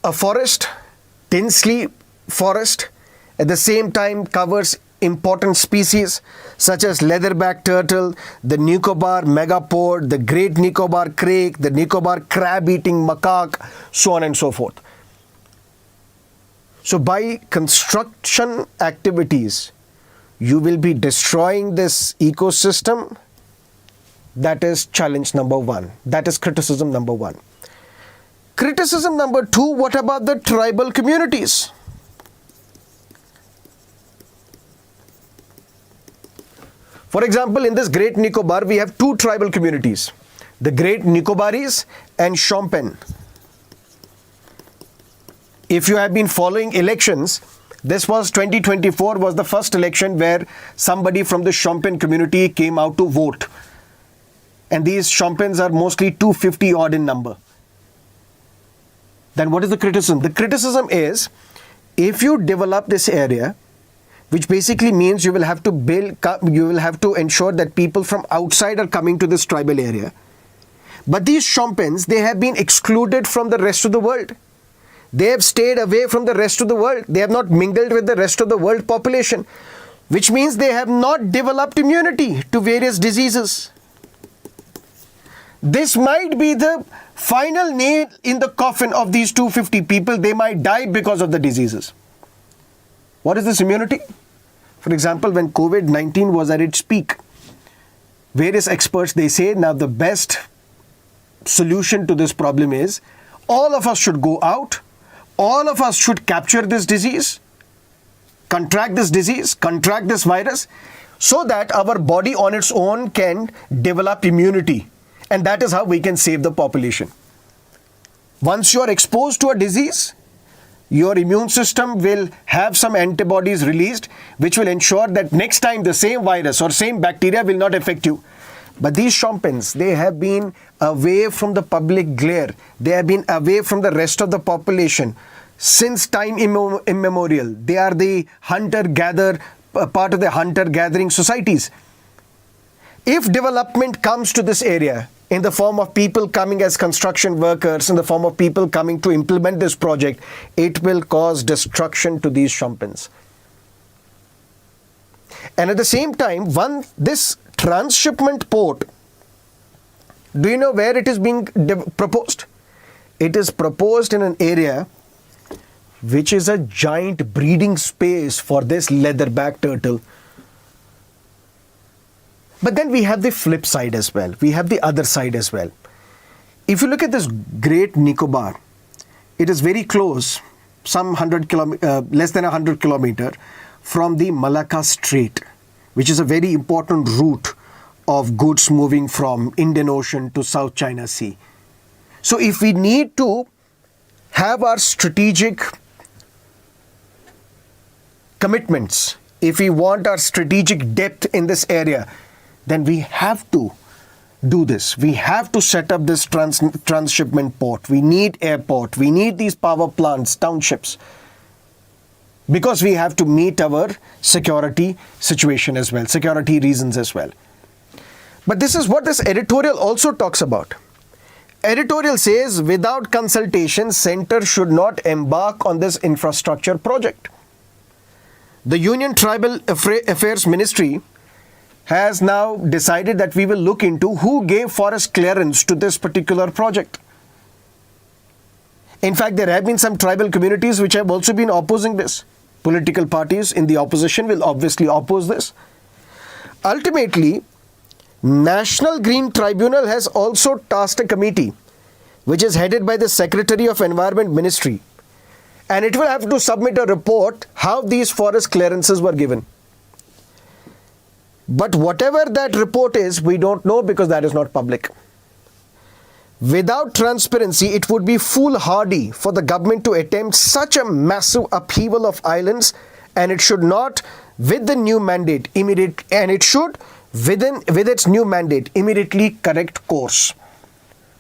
a forest, densely forest, at the same time covers important species such as leatherback turtle, the Nicobar megapode, the Great Nicobar crake, the Nicobar crab-eating macaque, so on and so forth. So by construction activities, you will be destroying this ecosystem. That is challenge number one. That is criticism number one. Criticism number two, what about the tribal communities? For example, in this Great Nicobar, we have two tribal communities, the Great Nicobaris and Shompen. If you have been following elections, this was 2024 was the first election where somebody from the Shompen community came out to vote. And these Shompens are mostly 250 odd in number. Then what is the criticism? The criticism is, if you develop this area, which basically means you will have to ensure that people from outside are coming to this tribal area. But these Shompens, they have been excluded from the rest of the world. They have stayed away from the rest of the world. They have not mingled with the rest of the world population, which means they have not developed immunity to various diseases. This might be the final nail in the coffin of these 250 people. They might die because of the diseases. What is this immunity? For example, when COVID-19 was at its peak, various experts, they say now the best solution to this problem is all of us should go out, all of us should capture this disease, contract this virus, so that our body on its own can develop immunity. And that is how we can save the population. Once you are exposed to a disease, your immune system will have some antibodies released, which will ensure that next time the same virus or same bacteria will not affect you. But these Shompens, they have been away from the public glare. They have been away from the rest of the population since time immemorial. They are the hunter-gatherer, part of the hunter-gathering societies. If development comes to this area in the form of people coming as construction workers, in the form of people coming to implement this project, it will cause destruction to these Shompens. And at the same time, this transshipment port, do you know where it is being proposed? It is proposed in an area which is a giant breeding space for this leatherback turtle. But then we have the flip side as well. We have the other side as well. If you look at this Great Nicobar, it is very close, less than 100 kilometers from the Malacca Strait, which is a very important route of goods moving from Indian Ocean to South China Sea. So if we need to have our strategic commitments, if we want our strategic depth in this area, then we have to do this. We have to set up this transshipment port. We need airport. We need these power plants, townships, because we have to meet our security situation as well, security reasons as well. But this is what this editorial also talks about. Editorial says, without consultation, center should not embark on this infrastructure project. The Union Tribal Affairs Ministry has now decided that we will look into who gave forest clearance to this particular project. In fact, there have been some tribal communities which have also been opposing this. Political parties in the opposition will obviously oppose this. Ultimately, National Green Tribunal has also tasked a committee which is headed by the Secretary of Environment Ministry, and it will have to submit a report how these forest clearances were given. But whatever that report is, we don't know because that is not public. Without transparency, it would be foolhardy for the government to attempt such a massive upheaval of islands, and it should not, with the new mandate, with its new mandate, immediately correct course.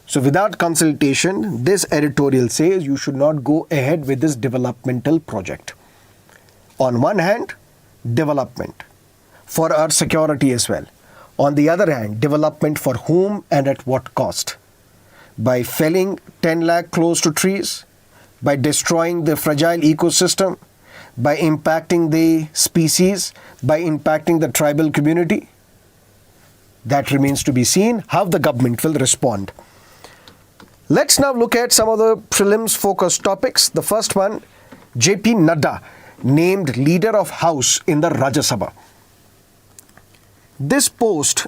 So without consultation, this editorial says you should not go ahead with this developmental project. On one hand, development for our security as well. On the other hand, development for whom and at what cost? By felling 10 lakh close to trees, by destroying the fragile ecosystem, by impacting the species, by impacting the tribal community. That remains to be seen how the government will respond. Let's now look at some of the prelims focused topics. The first one, JP Nadda named leader of House in the Rajya Sabha. This post,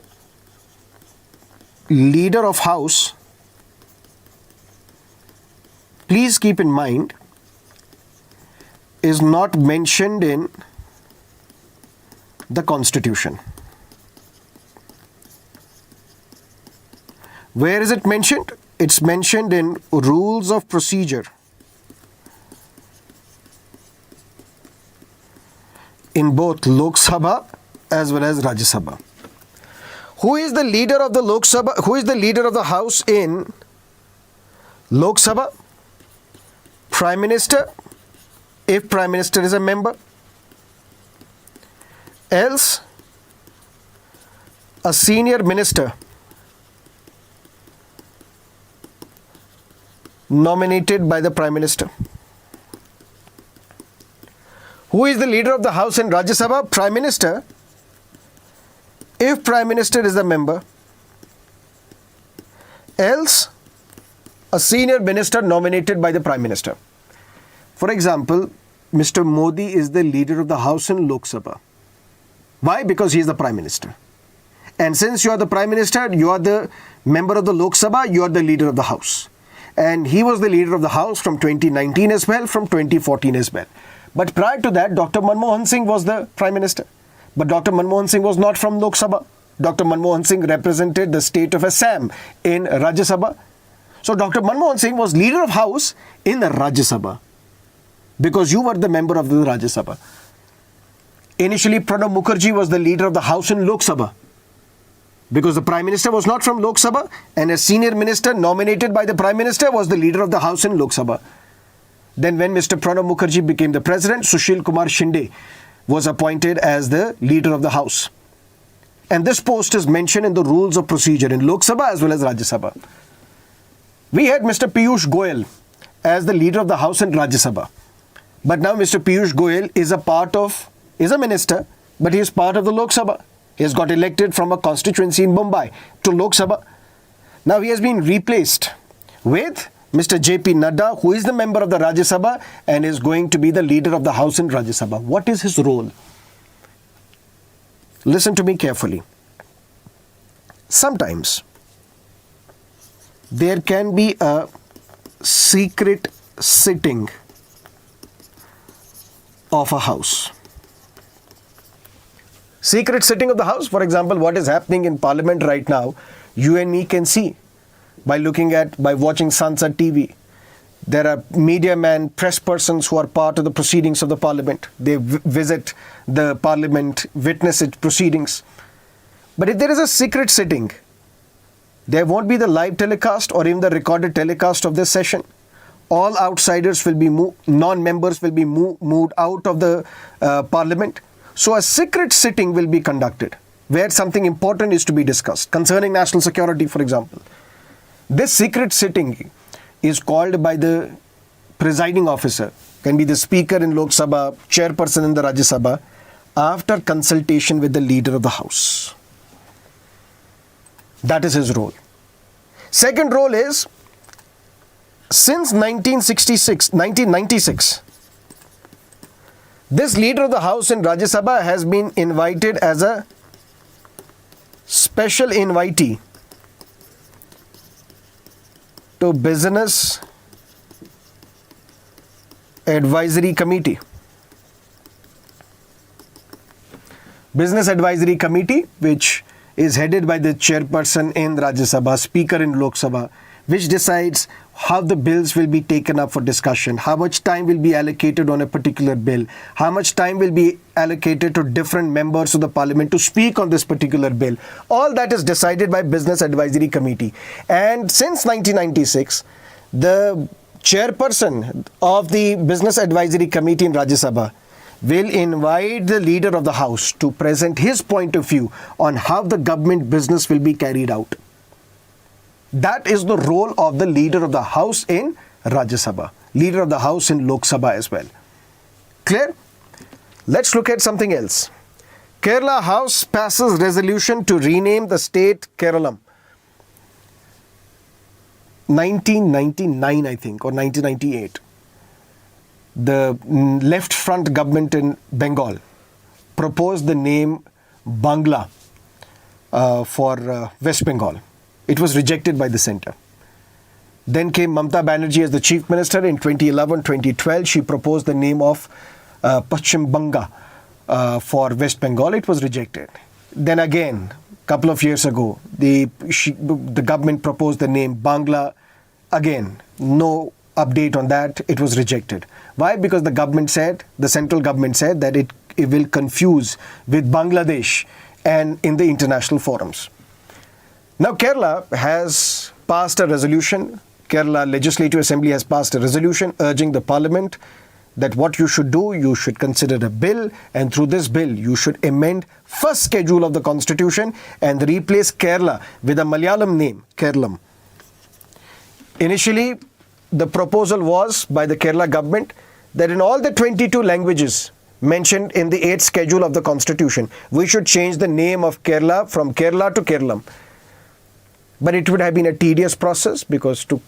leader of House, please keep in mind, is not mentioned in the Constitution. Where is it mentioned? It's mentioned in Rules of Procedure in both Lok Sabha as well as Rajya Sabha. Who is the leader of the Lok Sabha? Who is the leader of the House in Lok Sabha? Prime Minister, if Prime Minister is a member. Else, a senior minister nominated by the Prime Minister. Who is the leader of the House in Rajya Sabha? Prime Minister, if Prime Minister is the member. Else, a senior minister nominated by the Prime Minister. For example, Mr. Modi is the leader of the House in Lok Sabha. Why? Because he is the Prime Minister. And since you are the Prime Minister, you are the member of the Lok Sabha, you are the leader of the House. And he was the leader of the House from 2019 as well, from 2014 as well. But prior to that, Dr. Manmohan Singh was the Prime Minister. But Dr. Manmohan Singh was not from Lok Sabha. Dr. Manmohan Singh represented the state of Assam in Rajya Sabha. So Dr. Manmohan Singh was leader of House in the Rajya Sabha because you were the member of the Rajya Sabha. Initially, Pranab Mukherjee was the leader of the House in Lok Sabha because the Prime Minister was not from Lok Sabha, and a senior minister nominated by the Prime Minister was the leader of the House in Lok Sabha. Then when Mr. Pranab Mukherjee became the president, Sushil Kumar Shinde was appointed as the leader of the House. And this post is mentioned in the Rules of Procedure in Lok Sabha as well as Rajya Sabha. We had Mr. Piyush Goyal as the leader of the House in Rajya Sabha. But now Mr. Piyush Goyal is a minister, but he is part of the Lok Sabha. He has got elected from a constituency in Mumbai to Lok Sabha. Now he has been replaced with Mr. JP Nadda, who is the member of the Rajya Sabha and is going to be the leader of the House in Rajya Sabha. What is his role? Listen to me carefully. Sometimes there can be a secret sitting of a house. Secret sitting of the House, for example, what is happening in Parliament right now, you and me can see by watching Sansad TV. There are media men, press persons who are part of the proceedings of the Parliament. They visit the Parliament, witness its proceedings. But if there is a secret sitting, there won't be the live telecast or even the recorded telecast of this session. All outsiders will be non-members will be moved out of the Parliament. So a secret sitting will be conducted where something important is to be discussed concerning national security, for example. This secret sitting is called by the presiding officer, can be the speaker in Lok Sabha, chairperson in the Rajya Sabha, after consultation with the leader of the House. That is his role. Second role is, since 1996, this leader of the House in Rajya Sabha has been invited as a special invitee to Business Advisory Committee. Business Advisory Committee, which is headed by the chairperson in Rajya Sabha, speaker in Lok Sabha, which decides how the bills will be taken up for discussion, how much time will be allocated on a particular bill, how much time will be allocated to different members of the parliament to speak on this particular bill. All that is decided by Business Advisory Committee. And since 1996, the chairperson of the Business Advisory Committee in Rajya Sabha will invite the leader of the house to present his point of view on how the government business will be carried out. That is the role of the leader of the house in Rajya Sabha, leader of the house in Lok Sabha as well. Clear? Let's look at something else. Kerala House passes resolution to rename the state Keralam. 1999, I think, or 1998. The left front government in Bengal proposed the name Bangla for West Bengal. It was rejected by the centre. Then came Mamata Banerjee as the chief minister in 2011-2012. She proposed the name of Paschim Banga for West Bengal. It was rejected. Then again, a couple of years ago, the government proposed the name Bangla. Again, no update on that. It was rejected. Why? Because the central government said that it will confuse with Bangladesh and in the international forums. Now, Kerala has passed a resolution. Kerala Legislative Assembly has passed a resolution urging the Parliament that what you should do, you should consider a bill, and through this bill, you should amend first schedule of the Constitution and replace Kerala with a Malayalam name, Keralam. Initially, the proposal was by the Kerala government that in all the 22 languages mentioned in the 8th schedule of the Constitution, we should change the name of Kerala from Kerala to Keralam. But it would have been a tedious process because to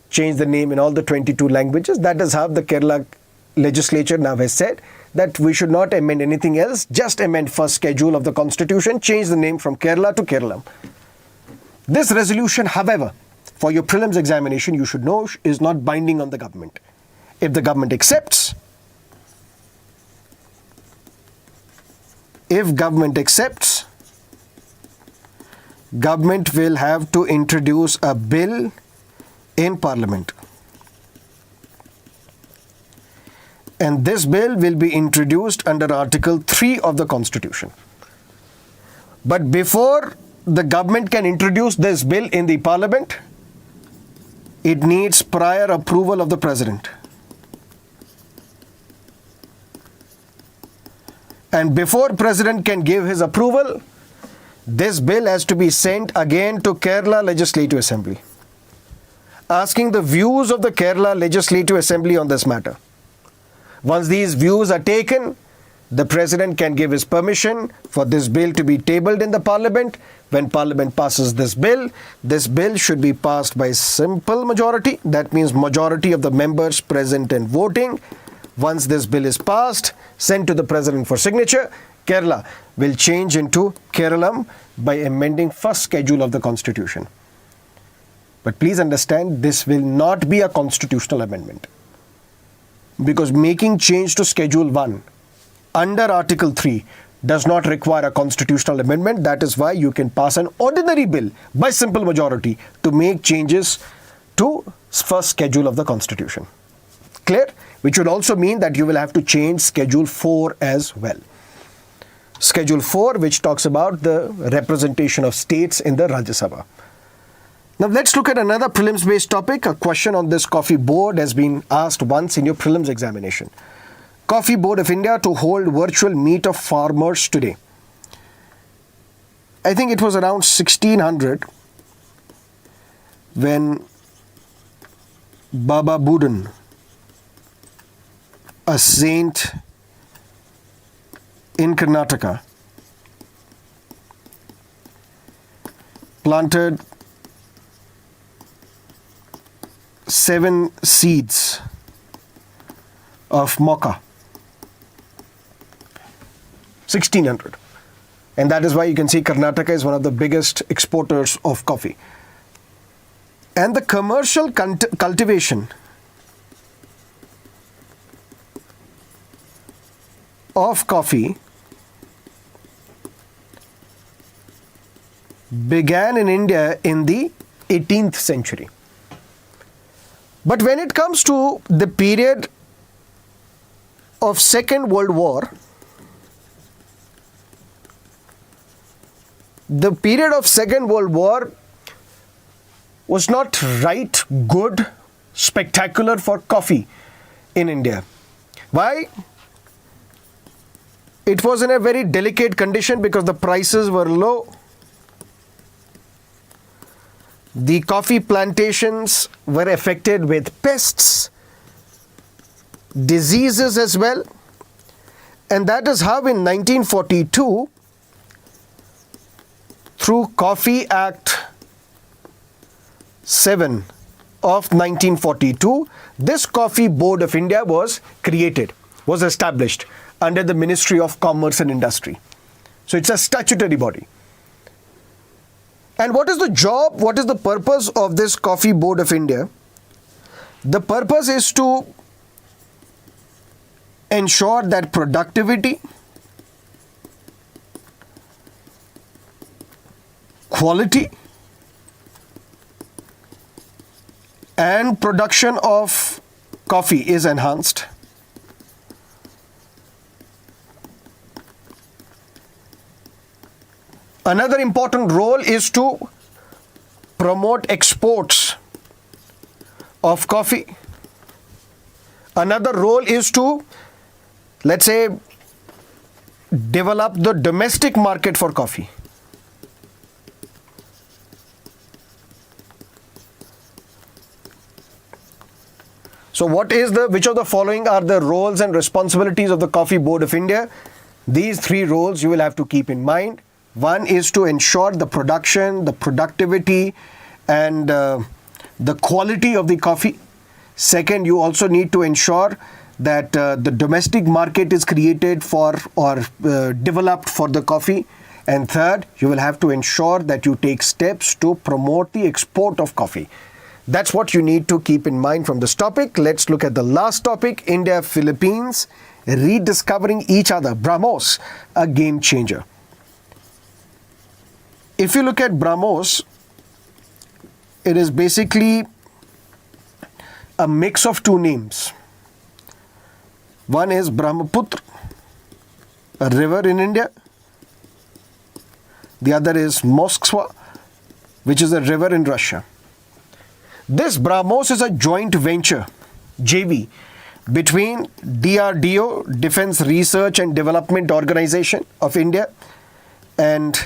change the name in all the 22 languages, that is how the Kerala legislature now has said that we should not amend anything else, just amend first schedule of the Constitution, change the name from Kerala to Keralam. This resolution, however, for your prelims examination, you should know, is not binding on the government. If the government accepts, government will have to introduce a bill in Parliament. And this bill will be introduced under Article 3 of the Constitution. But before the government can introduce this bill in the Parliament, it needs prior approval of the President. And before President can give his approval, this bill has to be sent again to Kerala Legislative Assembly, asking the views of the Kerala Legislative Assembly on this matter. Once these views are taken, the President can give his permission for this bill to be tabled in the Parliament. When Parliament passes this bill should be passed by simple majority. That means majority of the members present and voting. Once this bill is passed, sent to the President for signature, Kerala will change into Keralam by amending first schedule of the Constitution. But please understand, this will not be a constitutional amendment. Because making change to Schedule 1 under Article 3 does not require a constitutional amendment. That is why you can pass an ordinary bill by simple majority to make changes to first schedule of the Constitution. Clear? Which would also mean that you will have to change Schedule 4 as well. Schedule 4, which talks about the representation of states in the Rajya Sabha. Now let's look at another prelims-based topic. A question on this Coffee Board has been asked once in your prelims examination. Coffee Board of India to hold virtual meet of farmers today. I think it was around 1600 when Baba Budan, a saint in Karnataka, planted 7 seeds of maca. 1600. And that is why you can see Karnataka is one of the biggest exporters of coffee. And the commercial cultivation of coffee began in India in the 18th century. But when it comes to the period of Second World War, the period of Second World War was not right, good, spectacular for coffee in India. Why? It was in a very delicate condition because the prices were low. The coffee plantations were affected with pests, diseases as well. And that is how in 1942, through Coffee Act 7 of 1942, this Coffee Board of India was created, was established under the Ministry of Commerce and Industry. So it's a statutory body. And what is the job, what is the purpose of this Coffee Board of India? The purpose is to ensure that productivity, quality, and production of coffee is enhanced. Another important role is to promote exports of coffee. Another role is to, let's say, develop the domestic market for coffee. So which of the following are the roles and responsibilities of the Coffee Board of India? These three roles you will have to keep in mind. One is to ensure the production, the productivity, and the quality of the coffee. Second, you also need to ensure that the domestic market is created for or developed for the coffee. And third, you will have to ensure that you take steps to promote the export of coffee. That's what you need to keep in mind from this topic. Let's look at the last topic, India, Philippines, rediscovering each other. BrahMos, a game changer. If you look at BrahMos, it is basically a mix of two names. One is Brahmaputra, a river in India. The other is Moskva, which is a river in Russia. This BrahMos is a joint venture, JV, between DRDO, Defense Research and Development Organization of India, and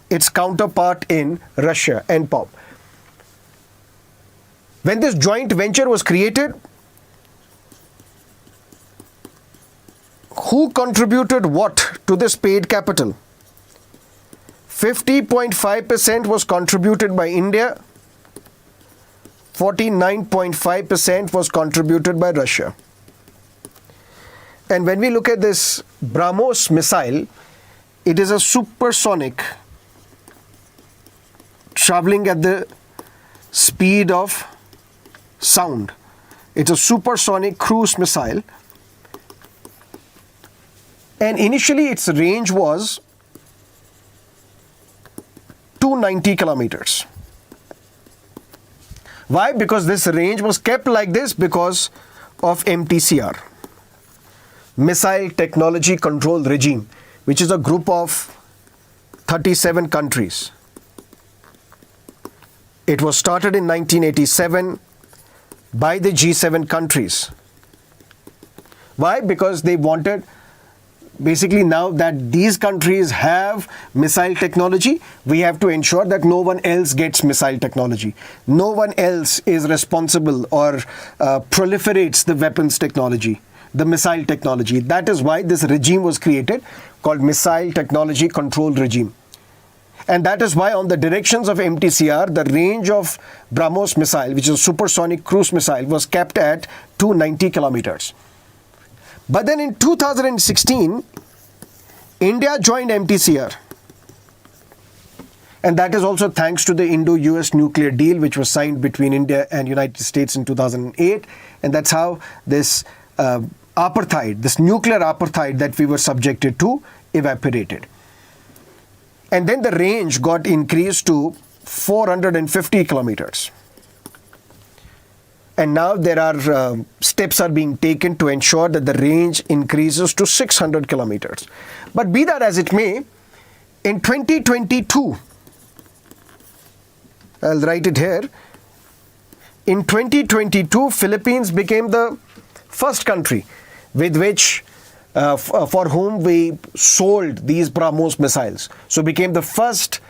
its counterpart in Russia, NPOP. When this joint venture was created, who contributed what to this paid capital? 50.5% was contributed by India, 49.5% was contributed by Russia. And when we look at this BrahMos missile, it is a supersonic traveling at the speed of sound. It's a supersonic cruise missile. And initially its range was 290 kilometers. Why? Because this range was kept like this because of MTCR, Missile Technology Control Regime, which is a group of 37 countries. It was started in 1987 by the G7 countries. Why? Because they wanted, basically now that these countries have missile technology, we have to ensure that no one else gets missile technology. No one else is responsible or proliferates the weapons technology, the missile technology. That is why this regime was created, called Missile Technology Control Regime. And that is why on the directions of MTCR, the range of BrahMos missile, which is a supersonic cruise missile, was kept at 290 kilometers. But then in 2016, India joined MTCR. And that is also thanks to the Indo-US nuclear deal, which was signed between India and United States in 2008. And that's how this apartheid, this nuclear apartheid that we were subjected to, evaporated. And then the range got increased to 450 kilometers. And now there are steps are being taken to ensure that the range increases to 600 kilometers. But be that as it may, in 2022, I'll write it here. In 2022, Philippines became the first country with which, for whom we sold these BrahMos missiles. So became the first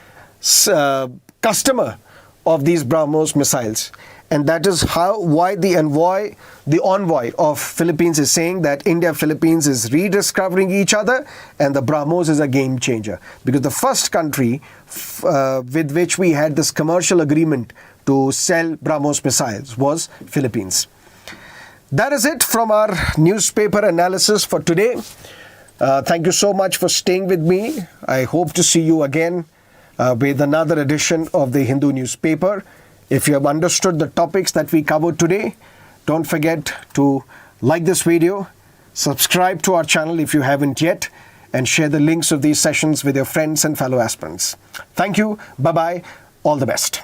customer of these BrahMos missiles. And that is why the envoy of Philippines is saying that India-Philippines is rediscovering each other, and the BrahMos is a game changer. Because the first country with which we had this commercial agreement to sell BrahMos missiles was Philippines. That is it from our newspaper analysis for today. Thank you so much for staying with me. I hope to see you again with another edition of the Hindu newspaper. If you have understood the topics that we covered today, don't forget to like this video, subscribe to our channel if you haven't yet, and share the links of these sessions with your friends and fellow aspirants. Thank you. Bye-bye. All the best.